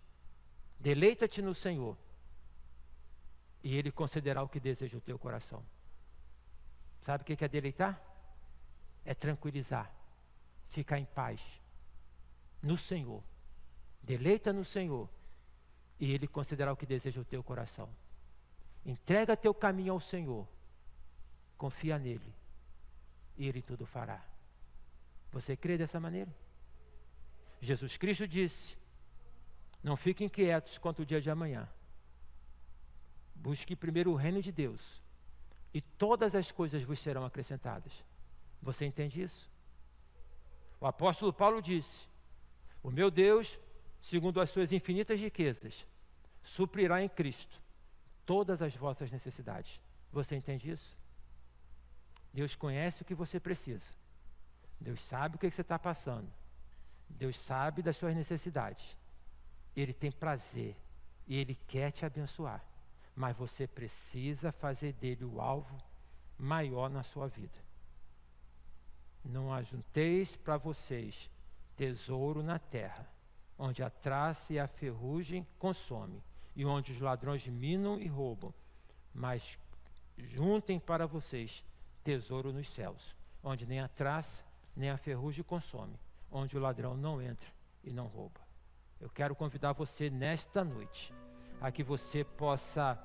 deleita-te no Senhor, e Ele concederá o que deseja o teu coração. Sabe o que é deleitar? É tranquilizar, ficar em paz no Senhor. Deleita no Senhor, e Ele concederá o que deseja o teu coração. Entrega teu caminho ao Senhor, confia nele, e Ele tudo fará. Você crê dessa maneira? Jesus Cristo disse: não fiquem inquietos quanto o dia de amanhã. Busque primeiro o reino de Deus, e todas as coisas vos serão acrescentadas. Você entende isso? O apóstolo Paulo disse: o meu Deus, segundo as suas infinitas riquezas, suprirá em Cristo todas as vossas necessidades. Você entende isso? Deus conhece o que você precisa. Deus sabe o que você está passando. Deus sabe das suas necessidades. Ele tem prazer e Ele quer te abençoar. Mas você precisa fazer dele o alvo maior na sua vida. Não ajunteis para vocês tesouro na terra, onde a traça e a ferrugem consomem, e onde os ladrões minam e roubam. Mas juntem para vocês tesouro nos céus, onde nem a traça nem a ferrugem consome, onde o ladrão não entra e não rouba. Eu quero convidar você nesta noite a que você possa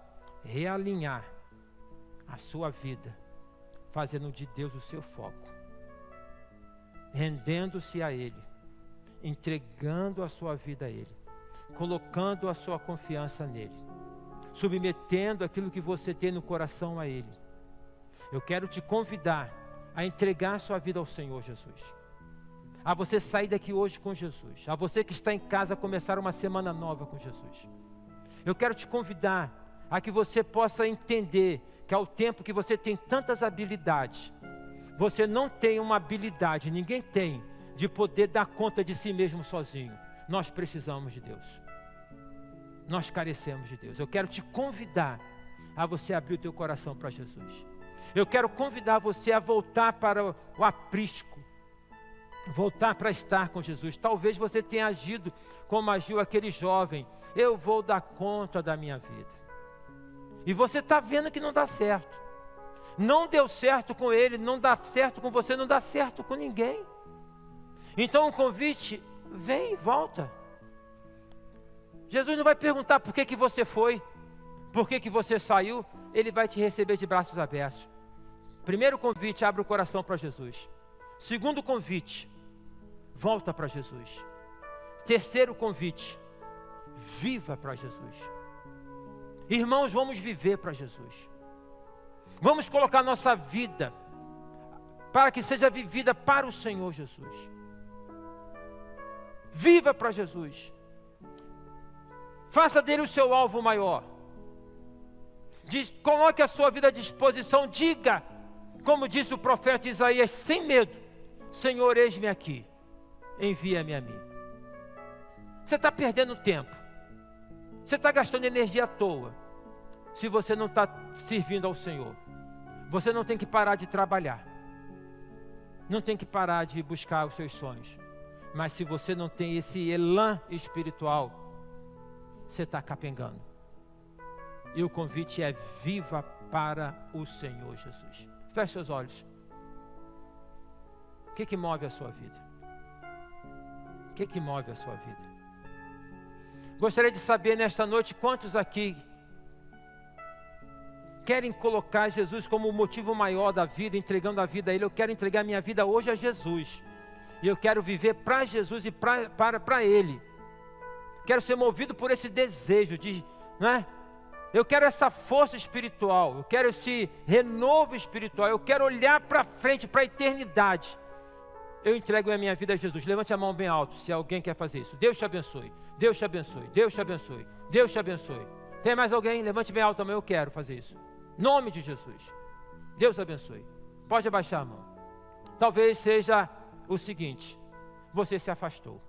realinhar a sua vida, fazendo de Deus o seu foco, rendendo-se a Ele, entregando a sua vida a Ele, colocando a sua confiança nele, submetendo aquilo que você tem no coração a Ele. Eu quero te convidar a entregar a sua vida ao Senhor Jesus, a você sair daqui hoje com Jesus, a você que está em casa começar uma semana nova com Jesus. Eu quero te convidar a que você possa entender que ao tempo que você tem tantas habilidades, você não tem uma habilidade, ninguém tem, de poder dar conta de si mesmo sozinho. Nós precisamos de Deus. Nós carecemos de Deus. Eu quero te convidar a você abrir o teu coração para Jesus. Eu quero convidar você a voltar para o aprisco, voltar para estar com Jesus. Talvez você tenha agido como agiu aquele jovem: eu vou dar conta da minha vida. E você está vendo que não dá certo. Não deu certo com ele, não dá certo com você, não dá certo com ninguém. Então o convite: vem e volta. Jesus não vai perguntar por que você foi, por que você saiu. Ele vai te receber de braços abertos. Primeiro convite: abre o coração para Jesus. Segundo convite: volta para Jesus. Terceiro convite: viva para Jesus. Irmãos, vamos viver para Jesus. Vamos colocar nossa vida para que seja vivida para o Senhor Jesus. Viva para Jesus. Faça dele o seu alvo maior. Coloque a sua vida à disposição. Diga, como disse o profeta Isaías, sem medo: Senhor, eis-me aqui, envia-me a mim. Você está perdendo tempo, você está gastando energia à toa, se você não está servindo ao Senhor. Você não tem que parar de trabalhar, não tem que parar de buscar os seus sonhos, mas se você não tem esse elan espiritual, você está capengando. E o convite é: viva para o Senhor Jesus. Feche seus olhos. O que move a sua vida? O que move a sua vida? Gostaria de saber nesta noite quantos aqui querem colocar Jesus como o motivo maior da vida, entregando a vida a Ele. Eu quero entregar minha vida hoje a Jesus, e eu quero viver para Jesus e para Ele. Quero ser movido por esse desejo de, não é? Eu quero essa força espiritual, eu quero esse renovo espiritual, eu quero olhar para frente, para a eternidade. Eu entrego a minha vida a Jesus. Levante a mão bem alto se alguém quer fazer isso. Deus te abençoe, Deus te abençoe, Deus te abençoe, Deus te abençoe. Tem mais alguém? Levante bem alto também. Eu quero fazer isso. Nome de Jesus. Deus abençoe. Pode abaixar a mão. Talvez seja o seguinte: você se afastou,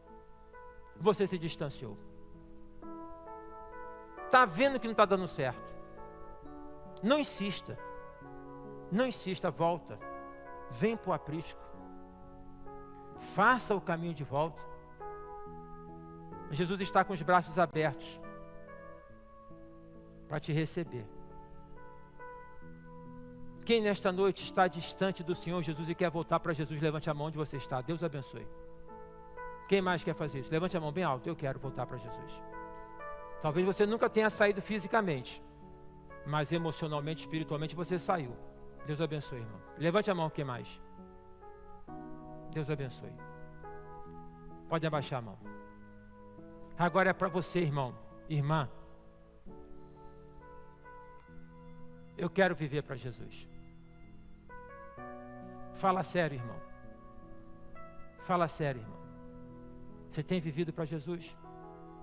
você se distanciou, está vendo que não está dando certo, Não insista. Não insista, volta. Vem para o aprisco. Faça o caminho de volta. Jesus está com os braços abertos para te receber. Quem nesta noite está distante do Senhor Jesus e quer voltar para Jesus, levante a mão onde você está. Deus abençoe. Quem mais quer fazer isso? Levante a mão bem alto. Eu quero voltar para Jesus. Talvez você nunca tenha saído fisicamente, mas emocionalmente, espiritualmente você saiu. Deus abençoe, irmão. Levante a mão, quem mais? Deus abençoe. Pode abaixar a mão. Agora é para você, irmão, irmã. Eu quero viver para Jesus. Fala sério, irmão. Fala sério, irmão. Você tem vivido para Jesus?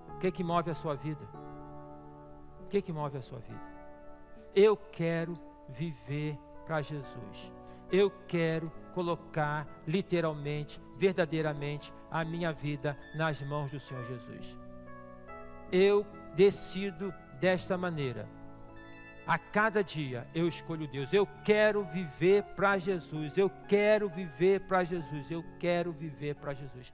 O que move a sua vida? O que move a sua vida? Eu quero viver para Jesus. Eu quero colocar literalmente, verdadeiramente, a minha vida nas mãos do Senhor Jesus. Eu decido desta maneira. A cada dia eu escolho Deus. Eu quero viver para Jesus. Eu quero viver para Jesus. Eu quero viver para Jesus.